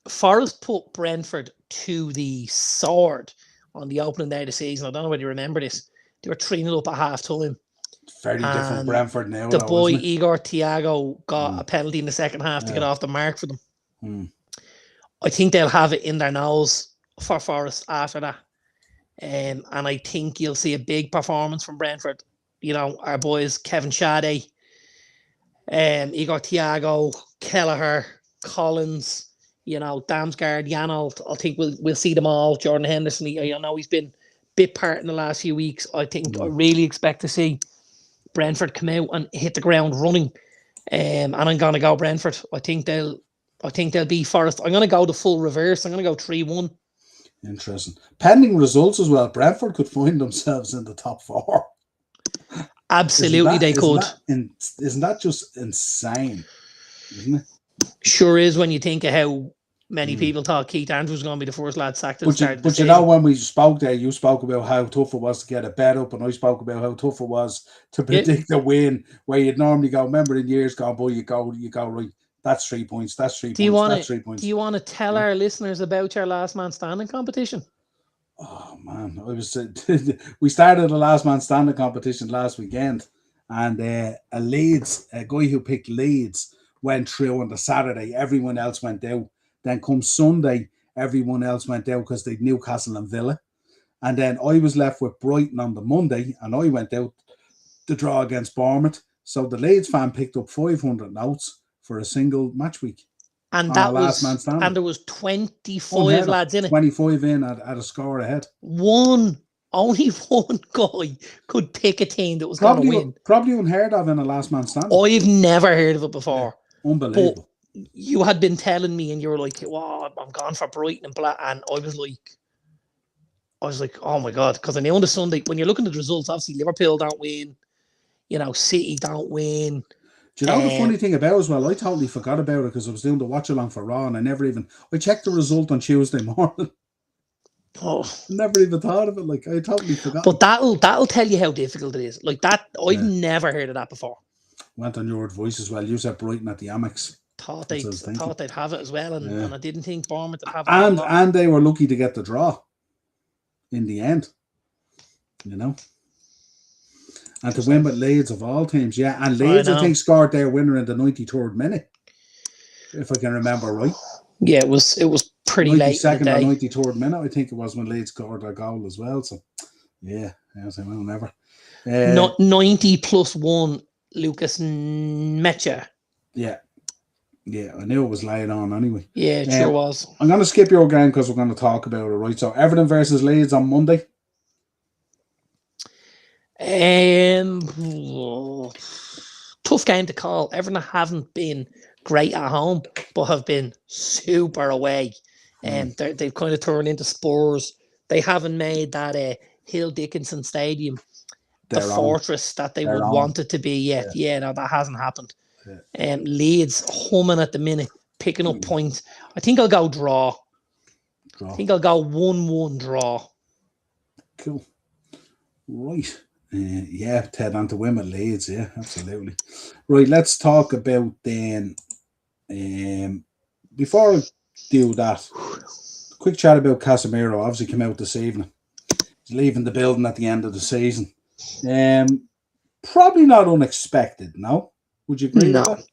Forest put Brentford to the sword on the opening day of the season. I don't know whether you remember this. They were 3-0 up at half time. Very different Brentford now. The boy Igor Thiago got a penalty in the second half to get off the mark for them. I think they'll have it in their nose for Forest after that. And I think you'll see a big performance from Brentford. Our boys Kevin Shaddy, Igor Thiago, Kelleher, Collins, Damsgaard, Janelt. I think we'll see them all. Jordan Henderson, I know he's been bit part in the last few weeks. I think I really expect to see Brentford come out and hit the ground running. And I'm going to go Brentford. I think they'll be Forest. I'm going to go the full reverse. I'm going to go 3-1. Interesting. Pending results as well, Brentford could find themselves in the top 4. Absolutely, they could. Isn't that just insane? Isn't it? Sure is, when you think of how many people thought Keith Andrews was going to be the first lad sacked at the start of the season. When we spoke there, you spoke about how tough it was to get a bet up, and I spoke about how tough it was to predict a win, where you'd normally go, remember in years gone by, you go right, that's 3 points, that's 3 points, that's 3 points. Do you want to tell our listeners about your last man standing competition? Oh man, we started the last man standing competition last weekend, and a guy who picked Leeds went through on the Saturday. Everyone else went out. Then come Sunday, everyone else went out because they'd Newcastle and Villa. And then I was left with Brighton on the Monday, and I went out to draw against Bournemouth. So the Leeds fan picked up 500 notes for a single match week. And On that a last was, man standing. and there was 25 Unheard of. lads in it. 25 in at a score ahead. Only one guy could pick a team that was going to win. Probably unheard of in a last man standing. I've never heard of it before. Yeah, unbelievable. But you had been telling me, and you were like, "Wow, I'm gone for Brighton and blah," and I was like, "Oh my god!" Because I knew on the Sunday when you're looking at the results, obviously Liverpool don't win, City don't win. Do you know the funny thing about it as well? I totally forgot about it because I was doing the watch along for Raw, and I checked the result on Tuesday morning. Oh, never even thought of it. Like, I totally forgot. But that'll tell you how difficult it is. Like that, I've never heard of that before. Went on your advice as well. You said Brighton at the Amex. Thought they'd have it as well, and I didn't think Bournemouth would have it. And they were lucky to get the draw in the end. And to win with Leeds of all teams, and Leeds I think scored their winner in the 93rd minute, if I can remember right. Yeah, it was pretty late in the day. 93rd minute, I think it was when Leeds scored their goal as well. So, I was like, well, never. 90 plus 1, Lucas Mecha. Yeah, I knew it was laying on anyway. Yeah, it sure was. I'm going to skip your game because we're going to talk about it, right? So, Everton versus Leeds on Monday. Tough game to call. Everton haven't been great at home, but have been super away. They've kind of turned into Spurs. They haven't made that Hill Dickinson Stadium the fortress that they would want it to be yet. Yeah, no, that hasn't happened. Leeds humming at the minute, picking up points. I think I'll go draw. I think I'll go 1-1 draw. Cool. Right. Ted on to win with Leeds. Yeah, absolutely. Right, let's talk about then. Before I do that, quick chat about Casemiro. Obviously came out this evening. He's leaving the building at the end of the season. Probably not unexpected, no? Would you agree with that?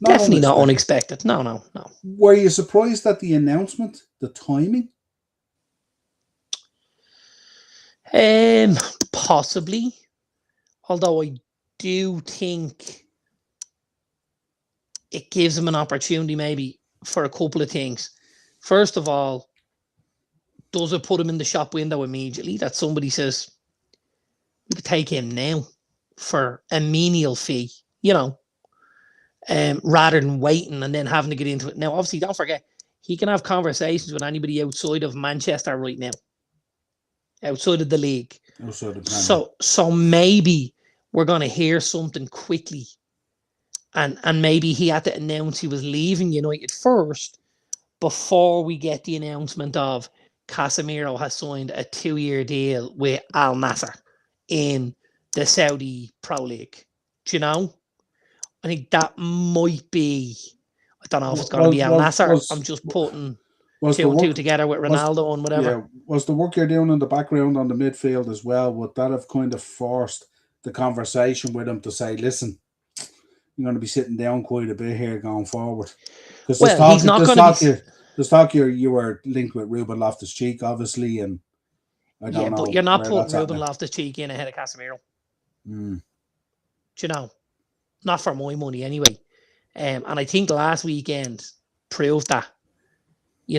Definitely not unexpected. No. Were you surprised at the announcement, the timing? Possibly. Although I do think it gives him an opportunity maybe for a couple of things. First of all, does it put him in the shop window immediately that somebody says, we could take him now for a menial fee, rather than waiting and then having to get into it. Now, obviously, don't forget, he can have conversations with anybody outside of Manchester right now, outside of the league. So maybe we're going to hear something quickly. And maybe he had to announce he was leaving United first before we get the announcement of Casemiro has signed a 2-year deal with Al Nassr in the Saudi Pro League. Do you know? I think that might be, I don't know if it's going to be Al Nassr. I'm just putting two and two together with Ronaldo and whatever. Yeah, was the work you're doing in the background on the midfield as well, would that have kind of forced the conversation with him to say, listen, you're going to be sitting down quite a bit here going forward? Because he's not going to be... There's talk you were linked with Ruben Loftus-Cheek, obviously, and I don't know. But you're not putting Ruben Loftus-Cheek in ahead of Casemiro. Do you know? Not for my money, anyway. And I think last weekend proved that,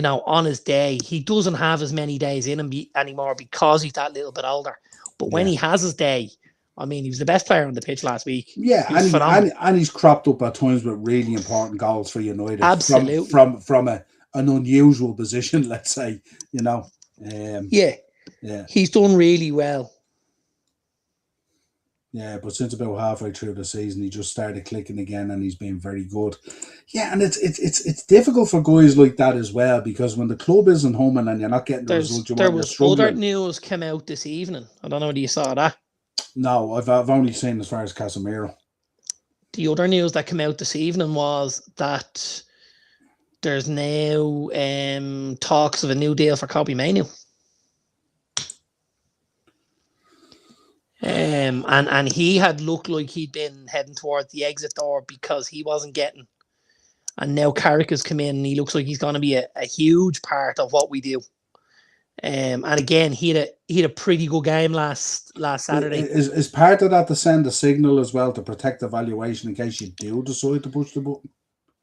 on his day, he doesn't have as many days in him anymore because he's that little bit older. But when he has his day, I mean, he was the best player on the pitch last week. Yeah, and he's cropped up at times with really important goals for United. Absolutely. From an unusual position, let's say, He's done really well. Yeah, but since about halfway through the season, he just started clicking again, and he's been very good. Yeah, and it's difficult for guys like that as well, because when the club isn't humming and you're not getting the result you want, you're struggling. Other news came out this evening. I don't know whether you saw that. No, I've only seen as far as Casemiro. The other news that came out this evening was that there's now talks of a new deal for Kobbie Mainoo. And he had looked like he'd been heading towards the exit door because he wasn't getting. And now Carrick has come in and he looks like he's going to be a huge part of what we do. And again, he had a pretty good game last Saturday. Is part of that to send a signal as well to protect the valuation in case you do decide to push the button?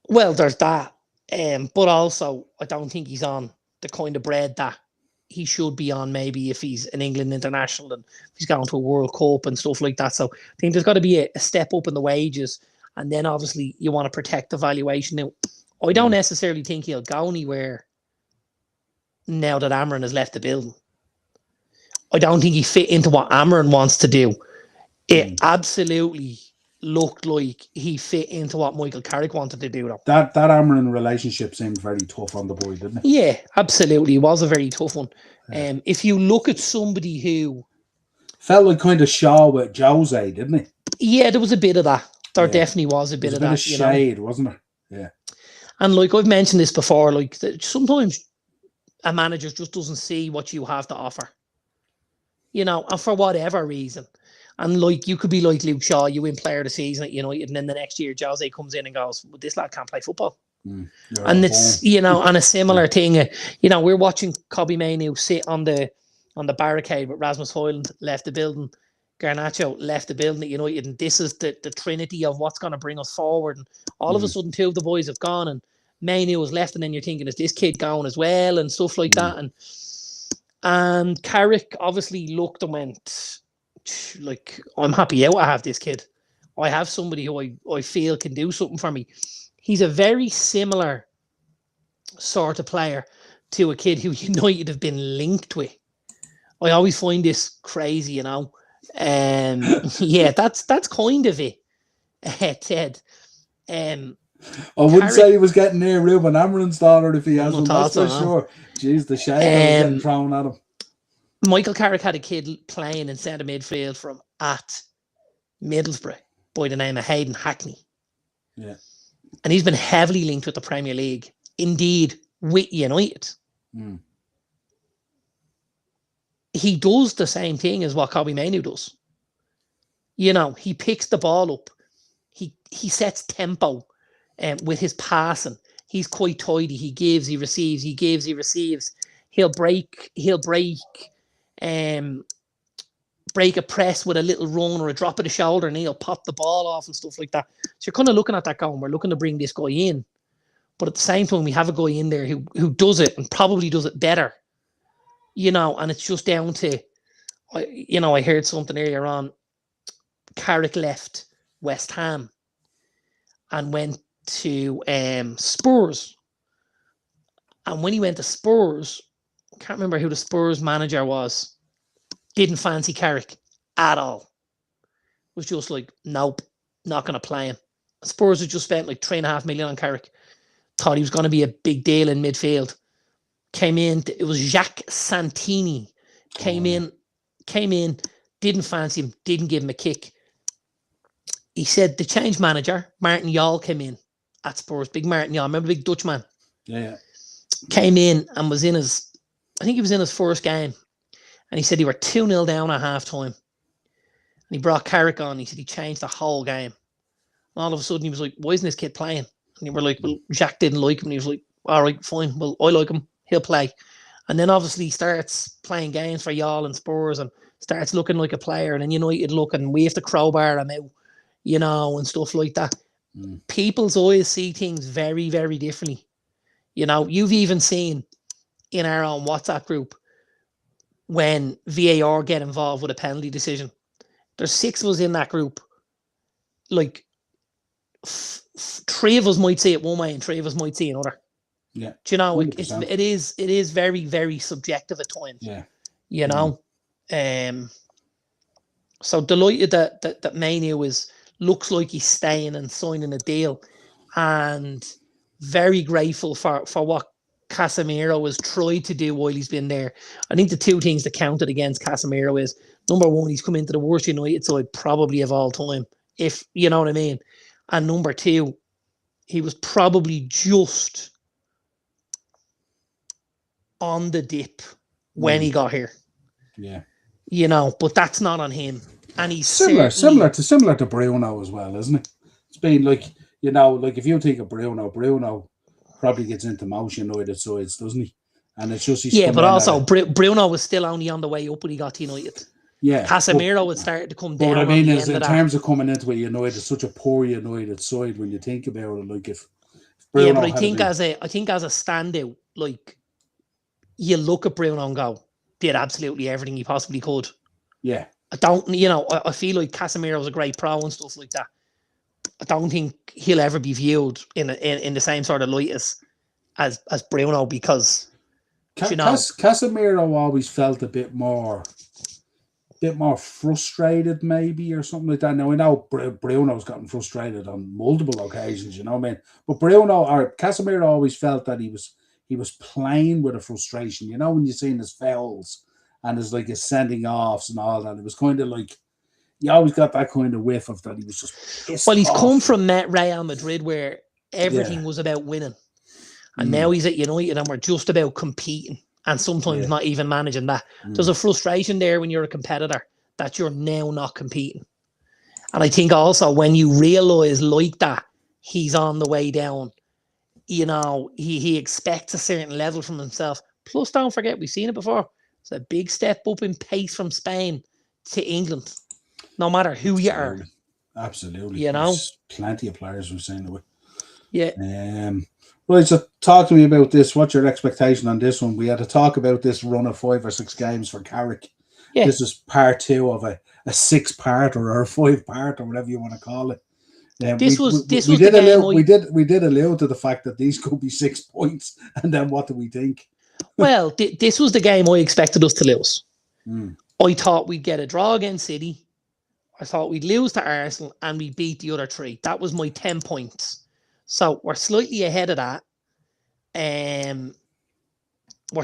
Well, there's that. But also, I don't think he's on the kind of bread that he should be on, maybe if he's an England international and if he's going to a World Cup and stuff like that. So I think there's got to be a step up in the wages. And then obviously you want to protect the valuation. Now, I don't necessarily think he'll go anywhere now that Amarin has left the building. I don't think he fit into what Amarin wants to do. It absolutely looked like he fit into what Michael Carrick wanted to do, though. That Amarin relationship seemed very tough on the boy, didn't it? Yeah, absolutely. It was a very tough one. Yeah. If you look at somebody who felt like kind of Shaw with Jose, didn't he? Yeah, there was a bit of that. There definitely was a bit of that. Of shade, wasn't there? Yeah. And like I've mentioned this before, like sometimes a manager just doesn't see what you have to offer. And for whatever reason. And like you could be like Luke Shaw, you win player of the season at United, and then the next year Jose comes in and goes, well, this lad can't play football. And it's and a similar thing. We're watching Kobbie Mainoo sit on the barricade with Rasmus Højlund left the building, Garnacho left the building at United, and this is the trinity of what's going to bring us forward. And all of a sudden, two of the boys have gone, and Mainoo was left, and then you're thinking, is this kid going as well, and stuff like that. And Carrick obviously looked and went, like, I'm happy out I have this kid. I have somebody who I feel can do something for me. He's a very similar sort of player to a kid who United have been linked with. I always find this crazy, Yeah, that's kind of it, Ted. I wouldn't say he was getting near Ruben Amarin's daughter if he has one, that's for sure. Jeez, the shade was getting thrown at him. Michael Carrick had a kid playing in centre midfield from at Middlesbrough by the name of Hayden Hackney. Yeah. And he's been heavily linked with the Premier League. Indeed, with United. He does the same thing as what Kobbie Mainoo does. He picks the ball up. He sets tempo with his passing. He's quite tidy. He gives, he receives. He gives, he receives. He'll break a press with a little run or a drop of the shoulder, and he'll pop the ball off and stuff like that. So you're kind of looking at that going, we're looking to bring this guy in. But at the same time, we have a guy in there who does it and probably does it better. And it's just down to, I heard something earlier on. Carrick left West Ham and went to Spurs. And when he went to Spurs, I can't remember who the Spurs manager was. Didn't fancy Carrick at all. Was just like, nope, not going to play him. Spurs had just spent like $3.5 million on Carrick. Thought he was going to be a big deal in midfield. Came in, it was Jacques Santini. Came in, didn't fancy him, didn't give him a kick. He said the change manager, Martin Jol, came in at Spurs. Big Martin Jol, remember the big Dutch man? Yeah. Came in and was in his, I think he was in his first game. And he said they were 2-0 down at half-time. And he brought Carrick on. He said he changed the whole game. And all of a sudden he was like, why isn't this kid playing? And they were like, well, Jacques didn't like him. And he was like, all right, fine. Well, I like him. He'll play. And then obviously he starts playing games for Jol and Spurs and starts looking like a player. And then United look and we have to crowbar him out, and stuff like that. People's always see things very, very differently. You've even seen in our own WhatsApp group when VAR get involved with a penalty decision. There's 6 of us in that group. Like, 3 of us might see it one way and 3 of us might see another. Yeah. Do it is very, very subjective at times. Yeah. So delighted that Mainoo looks like he's staying and signing a deal, and very grateful for what Casemiro has tried to do while he's been there. I think the 2 things that counted against Casemiro is, number 1, he's come into the worst United side probably of all time, if you know what I mean. And number 2, he was probably just on the dip when he got here. Yeah. But that's not on him. And he's similar to Bruno as well, isn't it? It's been like, like if you think of Bruno probably gets into most United sides, doesn't he? And it's just but also Bruno was still only on the way up when he got to United. Yeah, Casemiro had started to come down. What I mean is, in terms of coming into a United, such a poor United side when you think about it. Like if Yeah, but Bruno had been, I think as a standout, like you look at Bruno and go, did absolutely everything he possibly could. yeah. I don't, I feel like Casemiro's a great pro and stuff like that. I don't think he'll ever be viewed in the same sort of light as Bruno because Casemiro always felt a bit more frustrated, maybe, or something like that. Now I know Bruno's gotten frustrated on multiple occasions, you know what I mean. But Casemiro always felt that he was playing with a frustration. You know, when you're seeing his fouls and his sending offs and all that, it was kind of like you always got that kind of whiff of that he was just pissed Well, he's off. come from Real Madrid where everything was about winning. And now he's at United and we're just about competing and sometimes not even managing that. There's a frustration there when you're a competitor that you're now not competing. And I think also when you realise like that, he's on the way down, he expects a certain level from himself. Plus, don't forget, we've seen it before. It's a big step up in pace from Spain to England, no matter who you are. Absolutely. There's plenty of players we've seen it with. Yeah. Right, so talk to me about this. What's your expectation on this one? We had to talk about this run of 5 or 6 games for Carrick. Yeah. This is part 2 of a 6-part or a 5-part or whatever you want to call it. We did allude to the fact that these could be 6 points, and then what do we think? Well, this was the game I expected us to lose. I thought we'd get a draw against City. I thought we'd lose to Arsenal, and we beat the other 3. That was my 10 points. So we're slightly ahead of that. And I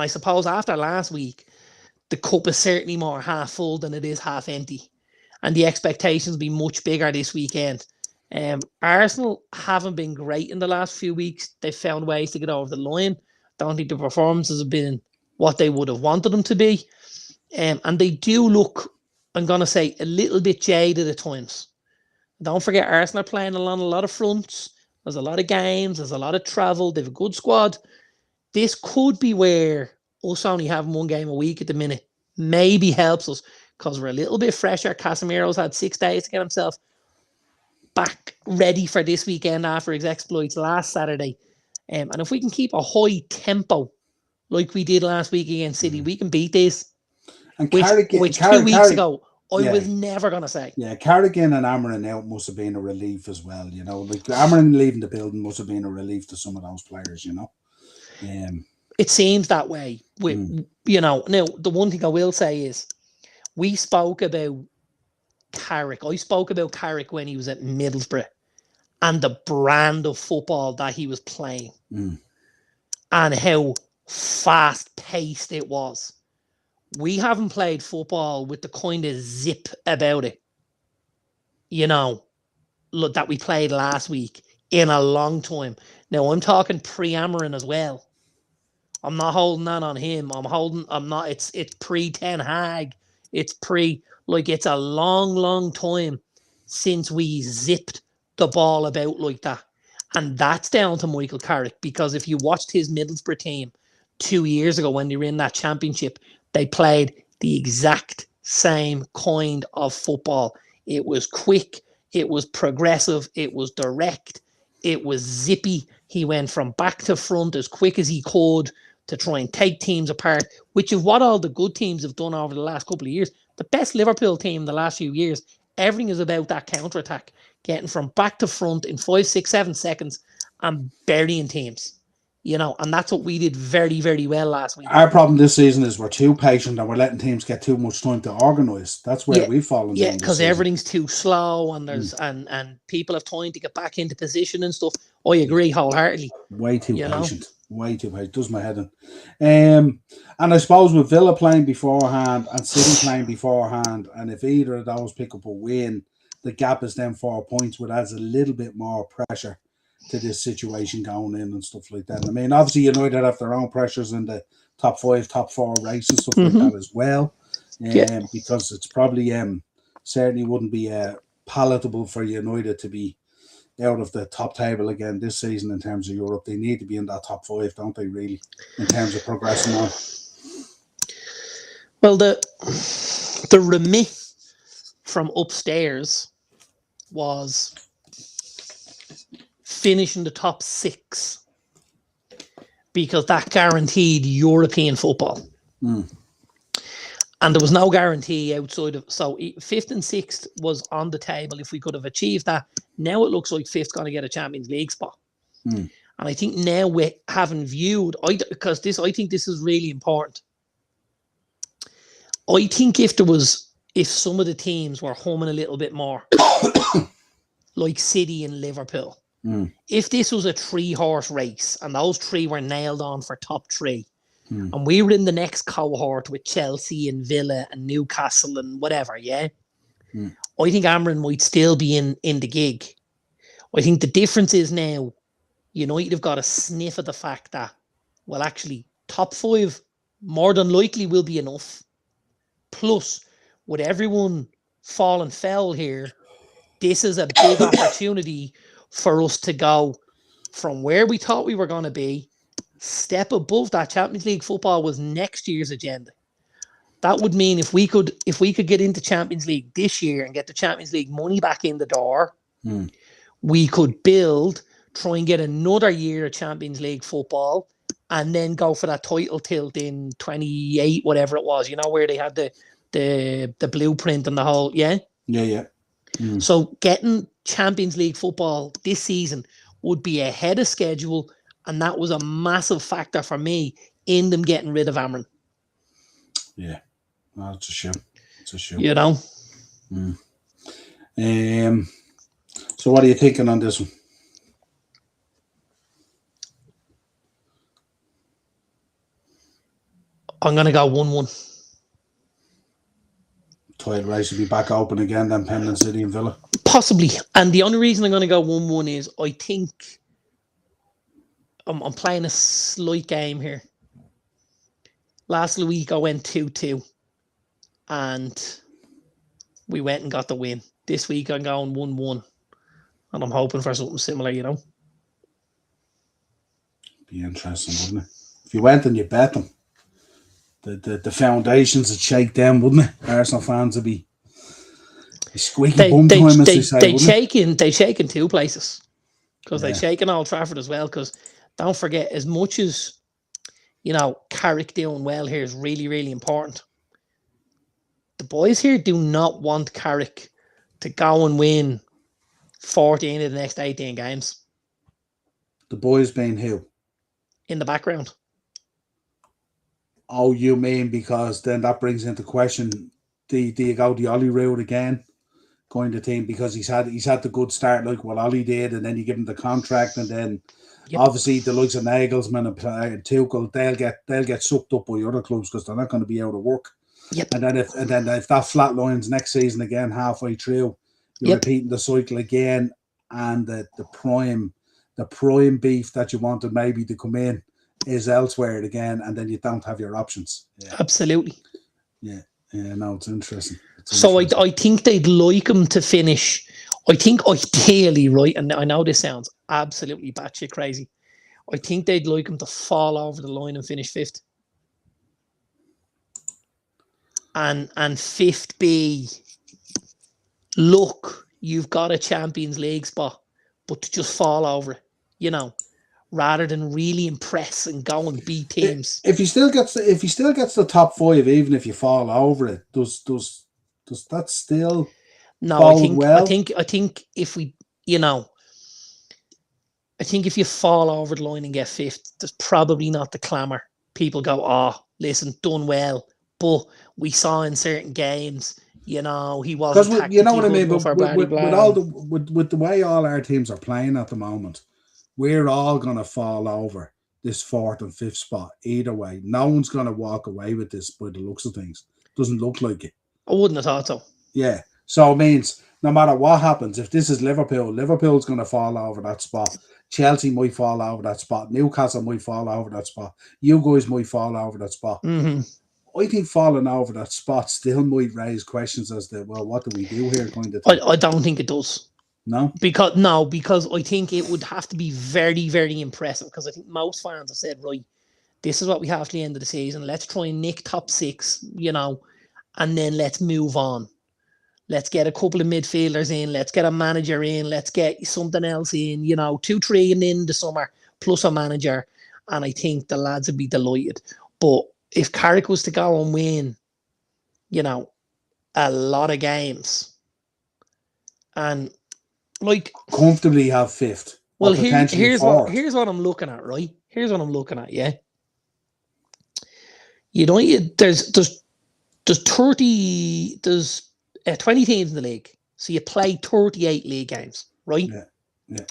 suppose after last week, the cup is certainly more half full than it is half empty. And the expectations will be much bigger this weekend. Arsenal haven't been great in the last few weeks. They've found ways to get over the line. Don't think the performances have been what they would have wanted them to be. And they do look, I'm going to say, a little bit jaded at times. Don't forget, Arsenal are playing along a lot of fronts. There's a lot of games. There's a lot of travel. They have a good squad. This could be where us only having 1 game a week at the minute maybe helps us because we're a little bit fresher. Casemiro's had 6 days to get himself back ready for this weekend after his exploits last Saturday. And if we can keep a high tempo like we did last week against City, we can beat this. And which 2 weeks ago, I was never going to say. Yeah, Carrigan and Amarin out must have been a relief as well, you know. Like Amarin leaving the building must have been a relief to some of those players, you know. It seems that way. Now, the one thing I will say is we spoke about Carrick. I spoke about Carrick when he was at Middlesbrough and the brand of football that he was playing and how fast-paced it was. We haven't played football with the kind of zip about it, that we played last week in a long time. Now, I'm talking pre-Amarin as well. I'm not holding that on him. It's pre-Ten Hag. It's it's a long, long time since we zipped the ball about like that. And that's down to Michael Carrick, because if you watched his Middlesbrough team 2 years ago when they were in that championship, they played the exact same kind of football. It was quick, it was progressive, it was direct, it was zippy. He went from back to front as quick as he could to try and take teams apart, which is what all the good teams have done over the last couple of years. The best Liverpool team in the last few years, everything is about that counter-attack, getting from back to front in 5, 6, 7 seconds and burying teams. And that's what we did very, very well last week. Our problem this season is we're too patient and we're letting teams get too much time to organise. That's where we've fallen down. Yeah, because everything's too slow and there's and people have time to get back into position and stuff. I agree wholeheartedly. Way too patient. Way too patient. Does my head in. And I suppose with Villa playing beforehand and City playing beforehand, and if either of those pick up a win, the gap is then 4 points, which adds a little bit more pressure to this situation going in and stuff like that. I mean, obviously United have their own pressures in the top 5, top 4 race and stuff like that as well. Because it's probably certainly wouldn't be palatable for United to be out of the top table again this season in terms of Europe. They need to be in that top 5, don't they, really, in terms of progressing on? Well, the remit from upstairs was finish in the top 6 because that guaranteed European football. And there was no guarantee outside of, so 5th and 6th was on the table if we could have achieved that. Now it looks like 5th's going to get a Champions League spot. And I think now we haven't viewed, because I think this is really important. I think if some of the teams were humming a little bit more, like City and Liverpool, if this was a 3-horse race and those 3 were nailed on for top 3, and we were in the next cohort with Chelsea and Villa and Newcastle and whatever, I think Amrin might still be in the gig. I think the difference is now United have got a sniff of the fact that, well, actually, top 5 more than likely will be enough. Plus, with everyone falling foul here, this is a big opportunity for us to go from where we thought we were going to be, step above that. Champions League football was next year's agenda. That would mean if we could get into Champions League this year and get the Champions League money back in the door, we could try and get another year of Champions League football, and then go for that title tilt in 28, whatever it was, where they had the blueprint and the whole, So getting Champions League football this season would be ahead of schedule, and that was a massive factor for me in them getting rid of Amrin. Yeah, no, it's a shame. It's a shame. So what are you thinking on this one? I'm going to go 1-1. Title race will be back open again, then pending City and Villa. Possibly. And the only reason I'm going to go 1-1 is I think I'm playing a slight game here. Last week I went 2-2 and we went and got the win. This week I'm going 1-1 and I'm hoping for something similar, Be interesting, wouldn't it? If you went and you bet them, the foundations would shake them, wouldn't it? Arsenal fans would be squeaky bum time, as they say. They shake in 2 places because they shake in Old Trafford as well. Because don't forget, as much as Carrick doing well here is really, really important. The boys here do not want Carrick to go and win 14 of the next 18 games. The boys being who? In the background. Oh, you mean because then that brings into question, do you go the Ollie route again, going to team, because he's had the good start like what Ollie did, and then you give him the contract, and then obviously the likes of Nagelsmann and Tuchel, they'll get sucked up by other clubs because they're not going to be out of work. And then if that flatlines next season again halfway through, you're repeating the cycle again, and the prime beef that you wanted maybe to come in is elsewhere again, and then you don't have your options. Absolutely. No, it's interesting. I think they'd like him to finish. I think ideally, right, and I know this sounds absolutely batshit crazy, I think they'd like him to fall over the line and finish 5th. And 5th be, look, you've got a Champions League spot, but to just fall over it, rather than really impress and go and beat teams. If he still gets the top 5, even if you fall over it, does that still? No, I think if we, I think if you fall over the line and get 5th, there's probably not the clamour. People go, oh, listen, done well, but we saw in certain games, he wasn't. You know what I mean. But with the way all our teams are playing at the moment, we're all going to fall over this 4th and 5th spot either way. No one's going to walk away with this by the looks of things. Doesn't look like it. I wouldn't have thought so. Yeah. So it means no matter what happens, if this is Liverpool's going to fall over that spot. Chelsea might fall over that spot. Newcastle might fall over that spot. You guys might fall over that spot. I think falling over that spot still might raise questions as to, well, what do we do here? I don't think it does. No? Because I think it would have to be very, very impressive, because I think most fans have said, right, this is what we have to the end of the season. Let's try and nick top 6, and then let's move on. Let's get a couple of midfielders in. Let's get a manager in. Let's get something else in. 2, 3 in the summer, plus a manager. And I think the lads would be delighted. But if Carrick was to go and win, a lot of games, and comfortably have fifth. Well, here's what I'm looking at, right? Here's what I'm looking at, yeah. There's 20 teams in the league, so you play 38 league games, right? Yeah.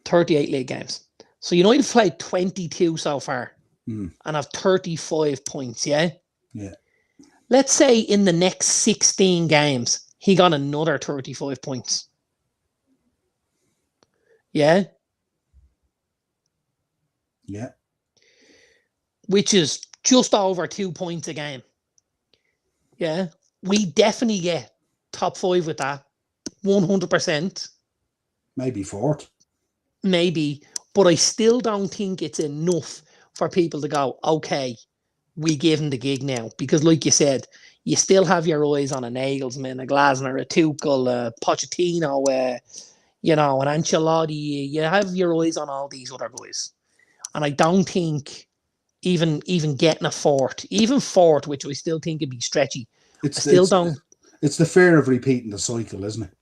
38 league games. So United have played 22 so far, and have 35 points, yeah. Yeah. Let's say in the next 16 games, he got another 35 points. Yeah. Yeah. Which is just over 2 points a game. Yeah. We definitely get top 5 with that. 100%. Maybe fourth. Maybe. But I still don't think it's enough for people to go, okay, we give him the gig now. Because like you said, you still have your eyes on a Nagelsmann, a Glasner, a Tuchel, a Pochettino, an Ancelotti. You have your eyes on all these other guys. And I don't think even getting a fourth, which I still think would be stretchy. It's the fear of repeating the cycle, isn't it?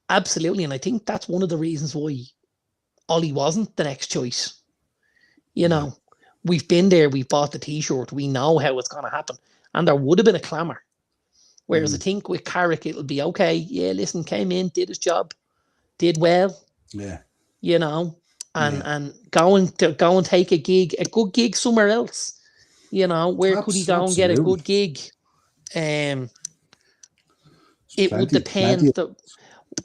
Absolutely. And I think that's one of the reasons why Ollie wasn't the next choice. We've been there, we've bought the t-shirt, we know how it's going to happen. And there would have been a clamour. Whereas I think with Carrick, it'll be okay. Yeah, listen, came in, did his job, did well. Yeah. And go and take a good gig somewhere else. Where could he go and get a good gig? It would depend.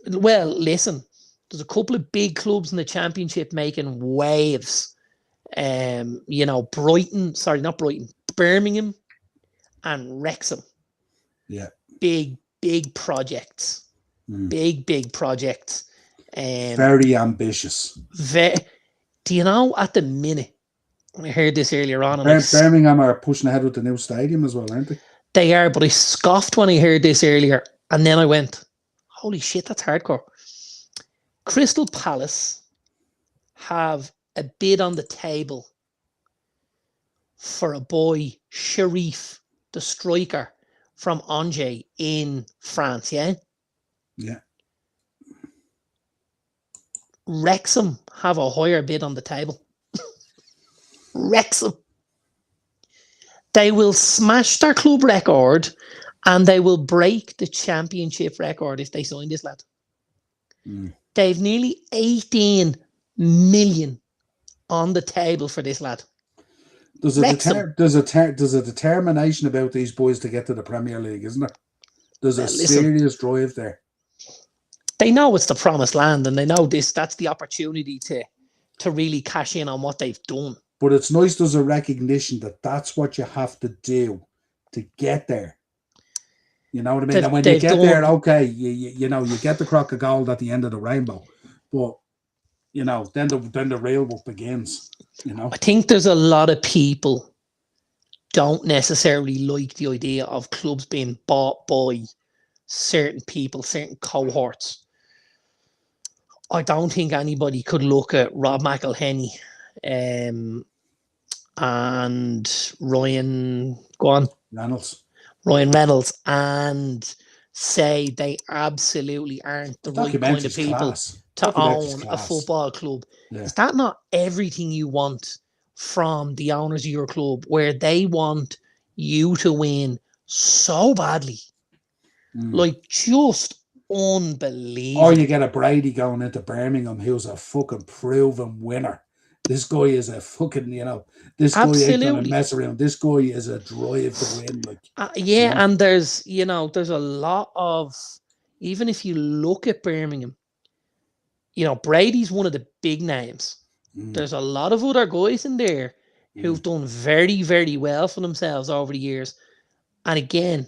Well, listen, there's a couple of big clubs in the Championship making waves. Birmingham and Wrexham. Yeah. Big projects. Big projects. Very ambitious. Do you know at the minute? I heard this earlier on. Birmingham are pushing ahead with the new stadium as well, aren't they? They are, but I scoffed when I heard this earlier, and then I went, "Holy shit, that's hardcore!" Crystal Palace have a bid on the table for a boy, Sharif, the striker from Angers in France. Yeah. Yeah. Wrexham have a higher bid on the table. Wrexham. They will smash their club record and they will break the Championship record if they sign this lad. They've nearly 18 million on the table for this lad. There's a determination about these boys to get to the Premier League, isn't there? There's a serious drive there. They know it's the promised land, and they know that's the opportunity to really cash in on what they've done. But it's nice there's a recognition that that's what you have to do to get there. You know what I mean? And when you get there, okay, you get the crock of gold at the end of the rainbow. But, then the real work begins, I think there's a lot of people don't necessarily like the idea of clubs being bought by certain people, certain cohorts. I don't think anybody could look at Rob McElhenney and Ryan Reynolds and say they absolutely aren't the right kind of people to own a football club. Yeah. Is that not everything you want from the owners of your club, where they want you to win so badly? Just unbelievable. Or you get a Brady going into Birmingham who's a fucking proven winner. This guy is a fucking, this guy ain't gonna mess around. This guy is a drive to win. And there's a lot of, even if you look at Birmingham, Brady's one of the big names. There's a lot of other guys in there who've done very, very well for themselves over the years. And again,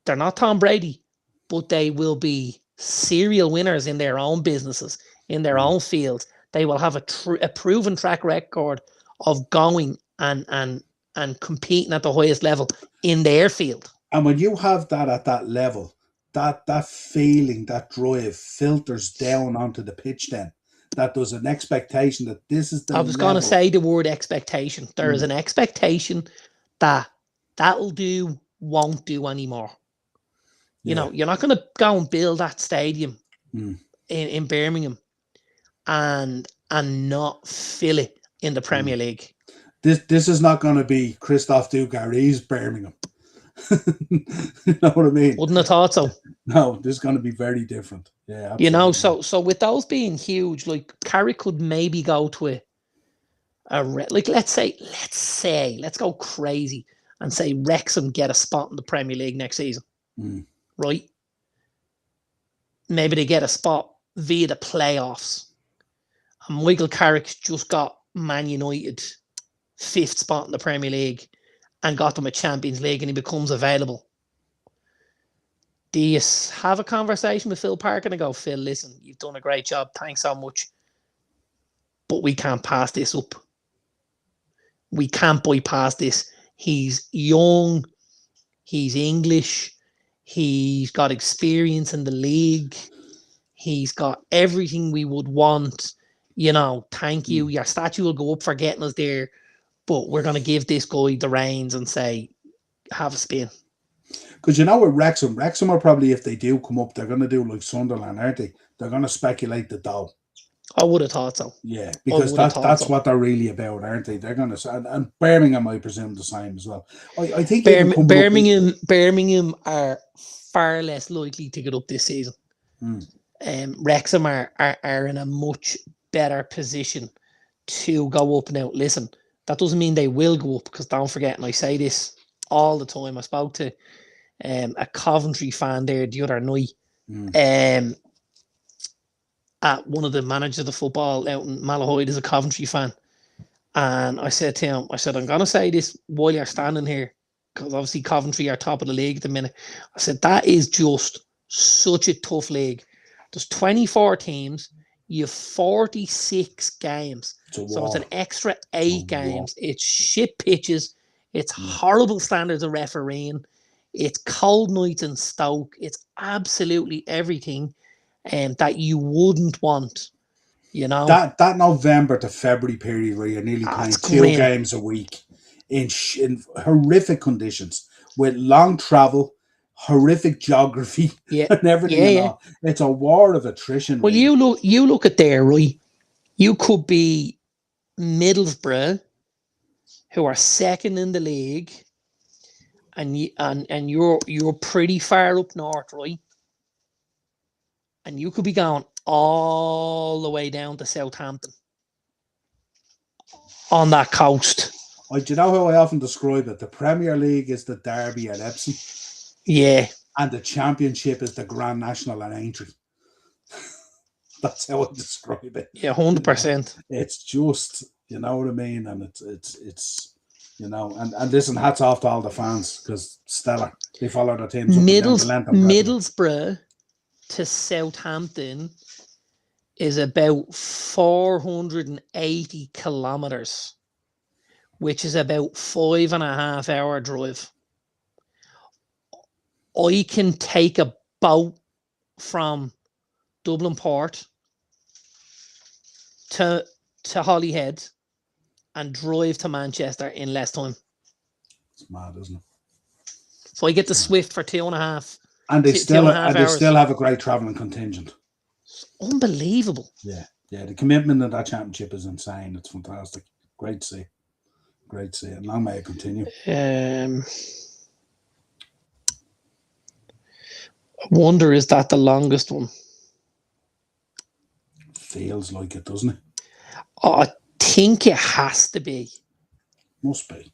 they're not Tom Brady, but they will be serial winners in their own businesses, in their own fields. They will have a proven track record of going and competing at the highest level in their field. And when you have that at that level, that feeling, that drive filters down onto the pitch then. That there's an expectation that this is the I was going to say the word expectation. There is an expectation that that'll do, won't do anymore. You know, you're not going to go and build that stadium in Birmingham and not fill it in the Premier League. This is not going to be Christophe Dugarry's Birmingham. You know what I mean? Wouldn't have thought so. No, this is going to be very different. Yeah, absolutely. You know, so with those being huge, like Carrick could maybe go to like let's go crazy and say Wrexham get a spot in the Premier League next season, right? Maybe they get a spot via the playoffs, and Michael Carrick's just got Man United 5th spot in the Premier League and got them a Champions League, and he becomes available. Do you have a conversation with Phil Parker and go, Phil, listen, you've done a great job, thanks so much, but we can't pass this up. We can't bypass this. He's young, he's English, he's got experience in the league, he's got everything we would want. You know, thank you. Your statue will go up for getting us there, but we're going to give this guy the reins and say, have a spin. Because you know, with Wrexham are probably, if they do come up, they're going to do like Sunderland, aren't they? They're going to speculate the dough. I would have thought so. Yeah, because that's what they're really about, aren't they? They're going to, and Birmingham, I presume, the same as well. I think Birmingham are far less likely to get up this season. Wrexham are in a much better position to go up now. Listen, that doesn't mean they will go up, because don't forget, and I say this all the time, I spoke to a Coventry fan there the other night, at one of the managers of the football out in Malahide is a Coventry fan, and I said to him, I'm going to say this while you're standing here, because obviously Coventry are top of the league at the minute. I said, that is just such a tough league. There's 24 teams, you have 46 games, so it's an extra 8 games. It's shit pitches, it's horrible standards of refereeing, it's cold nights in Stoke, it's absolutely everything that you wouldn't want, you know. That November to February period where you're nearly playing 2 games a week in horrific conditions with long travel, horrific geography, and everything. It's a war of attrition. Well, really. you look at there, right? You could be Middlesbrough, who are second in the league, and you're pretty far up north, right? And you could be going all the way down to Southampton on that coast. Do you know how I often describe it? The Premier League is the derby at Epsom. Yeah. And the Championship is the Grand National at Aintree. That's how I describe it. Yeah, 100%. It's just, you know what I mean? And it's you know, and listen, hats off to all the fans, because stellar. They follow their teams up Middlesbrough to Southampton is about 480 kilometers, which is about 5.5 hour drive. I can take a boat from Dublin Port to Holyhead and drive to Manchester in less time. It's mad, isn't it? So I get the Swift for 2.5. And they still have a great travelling contingent. It's unbelievable. Yeah. The commitment of that championship is insane. It's fantastic. Great to see. And long may it continue. I wonder, is that the longest one? Feels like it, doesn't it? I think it has to be. Must be.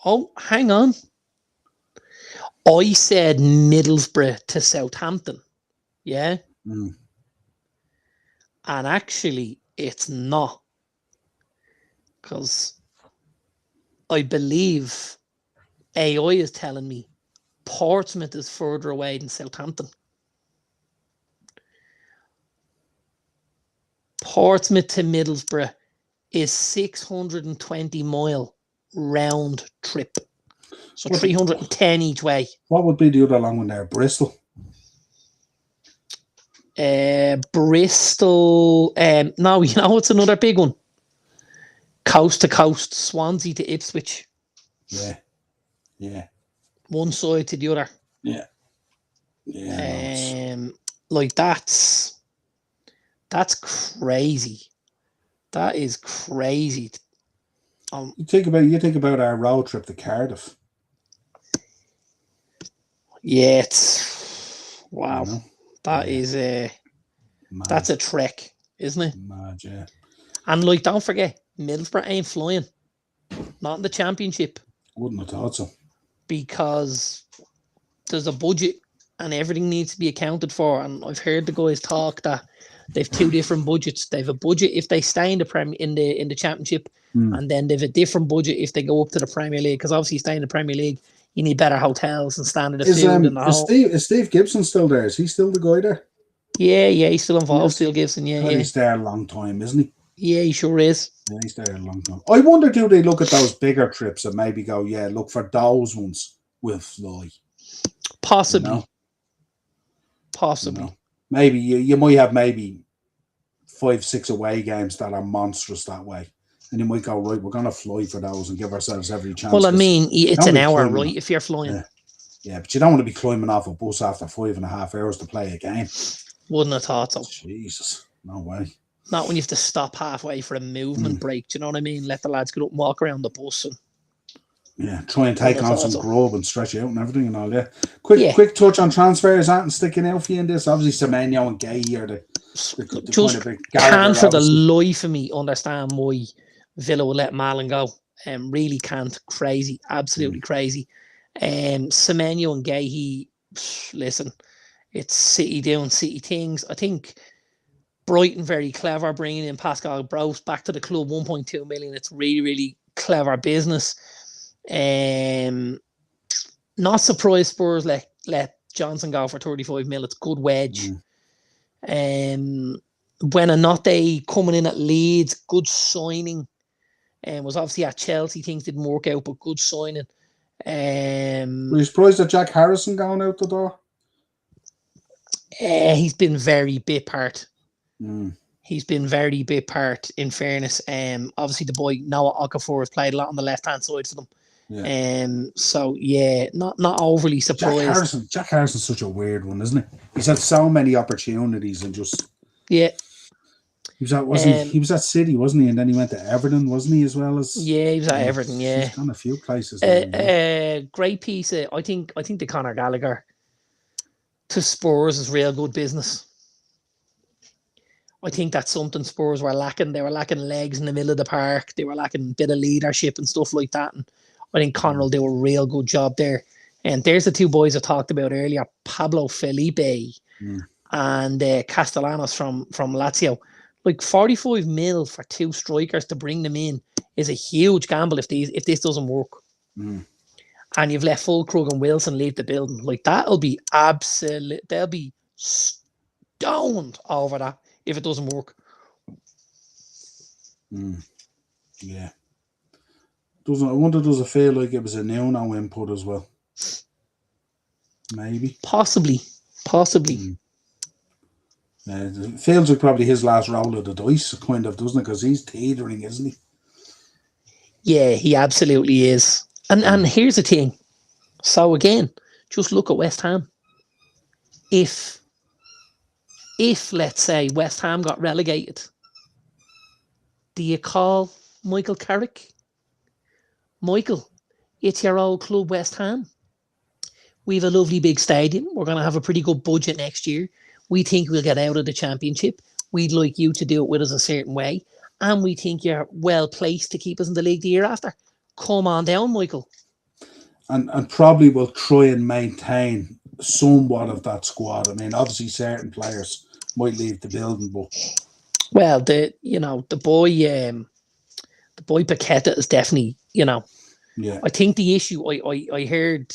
Oh, hang on. I said Middlesbrough to Southampton. Yeah? And actually, it's not. Because I believe AI is telling me Portsmouth is further away than Southampton. Portsmouth to Middlesbrough is 620 mile round trip. So 310 each way. What would be the other long one there? Bristol? Bristol. No, you know what's another big one? Coast to coast, Swansea to Ipswich. Yeah. Yeah. One side to the other. Yeah. Yeah. Like that's crazy. That is crazy. You think about our road trip to Cardiff. Yeah, it's wow. You know? That is that's a trek, isn't it? Mad, yeah. And like, don't forget, Middlesbrough ain't flying. Not in the championship. Wouldn't have thought so. Because there's a budget and everything needs to be accounted for. And I've heard the guys talk that they've two different budgets. They've a budget if they stay in the championship, and then they've a different budget if they go up to the Premier League. Because obviously, staying in the Premier League, you need better hotels and standard of food and the whole. Is Steve Gibson still there? Is he still the guy there? Yeah, he's still involved. Still Gibson, yeah. He's there a long time, isn't he? Yeah, he sure is. Yeah, he's there a long time. I wonder, do they look at those bigger trips and maybe go, yeah, look for those ones we'll fly? Possibly. You know? Possibly. You know? Maybe you might have maybe 5-6 away games that are monstrous that way. And you might go, right, we're going to fly for those and give ourselves every chance. Well, I mean, it's an hour, right, if you're flying. Yeah, but you don't want to be climbing off a bus after 5.5 hours to play a game. Wouldn't have thought so. Jesus, no way. Not when you have to stop halfway for a movement break. Do you know what I mean? Let the lads get up and walk around the bus. And try and take on some grub and stretch out and everything and all that. Quick touch on transfers and sticking out for you in this. Obviously, Semenyo and Gay are the just kind of can't for the life of me understand why Villa will let Malin go. Really can't. Crazy, absolutely crazy. Semenyo and Gay, listen, it's City doing City things. I think Brighton very clever bringing in Pascal Gross back to the club, 1.2 million. It's really, really clever business. Not surprised Spurs let Johnson go for 35 mil. It's good wedge. When Anote coming in at Leeds, good signing. Was obviously at Chelsea. Things didn't work out, but good signing. Were you surprised that Jack Harrison going out the door? He's been very bit part. He's been very bit part, in fairness. Obviously the boy Noah Okafor has played a lot on the left hand side for them. So yeah, not overly surprised. Jack Harrison's such a weird one, isn't he? He's had so many opportunities and just he was at City, wasn't he? And then he went to Everton, wasn't he, as well as he was at Everton. Yeah, he's gone a few places. Great piece. I think the Conor Gallagher to Spurs is real good business. I think that's something Spurs were lacking. They were lacking legs in the middle of the park. They were lacking a bit of leadership and stuff like that. And I think Conor will do a real good job there. And there's the two boys I talked about earlier, Pablo Felipe and Castellanos from Lazio. Like 45 mil for two strikers to bring them in is a huge gamble if this doesn't work. And you've let Fulkrug and Wilson leave the building. Like that'll be absolute. They'll be stoned over that if it doesn't work. Yeah. I wonder, does it feel like it was a Nuno input as well? Maybe. Possibly. It feels like probably his last roll of the dice, kind of, doesn't it? Because he's teetering, isn't he? Yeah, he absolutely is. And here's the thing. So again, just look at West Ham. If let's say West Ham got relegated, do you call Michael Carrick? Michael, it's your old club West Ham. We have a lovely big stadium. We're going to have a pretty good budget next year. We think we'll get out of the championship. We'd like you to do it with us a certain way. And we think you're well placed to keep us in the league the year after. Come on down, Michael. And probably will try and maintain somewhat of that squad. I mean, obviously certain players might leave the building, but well, the boy Paqueta is definitely, I think the issue I heard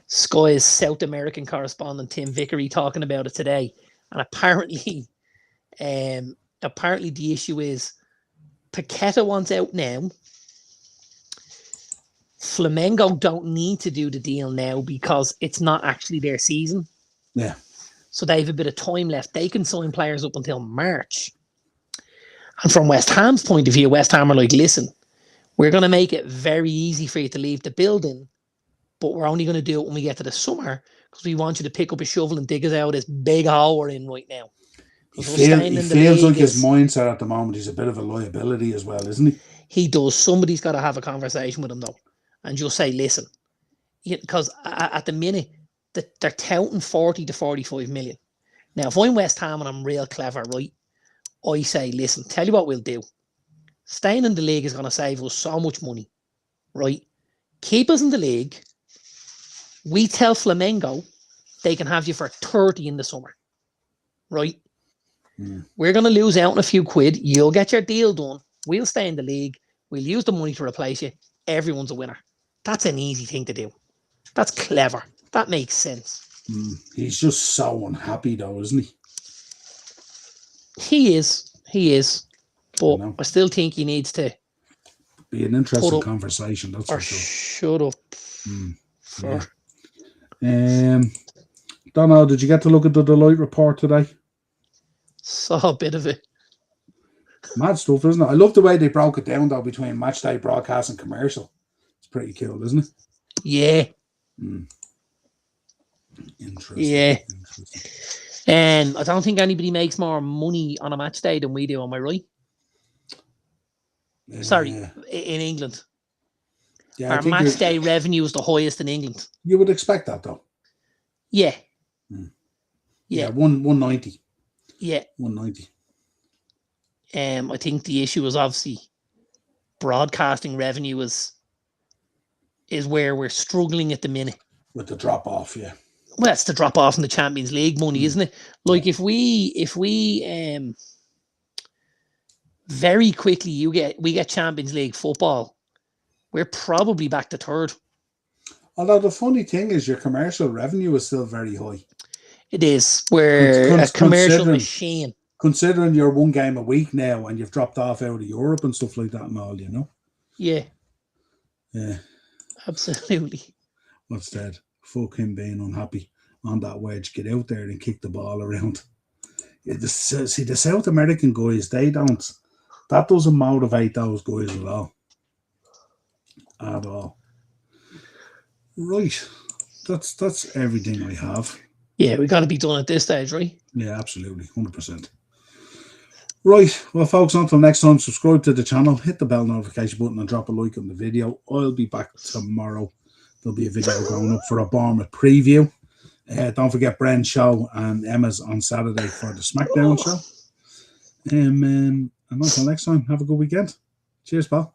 Sky's South American correspondent Tim Vickery talking about it today, and apparently the issue is Paqueta wants out now. Flamengo don't need to do the deal now because it's not actually their season. Yeah. So they have a bit of time left. They can sign players up until March. And from West Ham's point of view, West Ham are like, listen, we're going to make it very easy for you to leave the building, but we're only going to do it when we get to the summer because we want you to pick up a shovel and dig us out of this big hole we're in right now. He feels like his mindset at the moment, he's a bit of a liability as well, isn't he? He does. Somebody's got to have a conversation with him, though. And just say, listen, because at the minute, they're touting 40 to 45 million. Now, if I'm West Ham and I'm real clever, right, I say, listen, tell you what we'll do. Staying in the league is going to save us so much money, right? Keep us in the league. We tell Flamengo they can have you for 30 in the summer, right? Mm. We're going to lose out on a few quid. You'll get your deal done. We'll stay in the league. We'll use the money to replace you. Everyone's a winner. That's an easy thing to do. That's clever. That makes sense. He's just so unhappy, though, isn't he? He is. But I still think he needs to be an interesting conversation. That's for sure. Shut up. Donald, did you get to look at the Deloitte report today? Saw a bit of it. Mad stuff, isn't it? I love the way they broke it down, though, between match day broadcast and commercial. It's pretty cool, isn't it? Yeah. Interesting. Yeah. And I don't think anybody makes more money on a match day than we do, am I right? Sorry, in England. Yeah, our match day revenue is the highest in England. You would expect that, though. Yeah. Yeah, 190. Yeah. 190. I think the issue is obviously broadcasting revenue is where we're struggling at the minute. With the drop off, yeah. Well, it's the drop off in the Champions League money, isn't it? Like if we very quickly we get Champions League football, we're probably back to third. Although the funny thing is your commercial revenue is still very high. It is. We're a commercial machine. Considering you're one game a week now and you've dropped off out of Europe and stuff like that and all, you know? Yeah. Yeah. Absolutely. What's that? Fuck him being unhappy on that wedge. Get out there and kick the ball around. Yeah, see, the South American guys, that doesn't motivate those guys at all. At all. Right. That's everything I have. Yeah, we got to be done at this stage, right? Yeah, absolutely. 100%. Right. Well, folks, until next time, subscribe to the channel, hit the bell notification button and drop a like on the video. I'll be back tomorrow. There'll be a video going up for a Bournemouth preview. Don't forget Bren's show and Emma's on Saturday for the SmackDown show. And until next time, have a good weekend. Cheers, pal.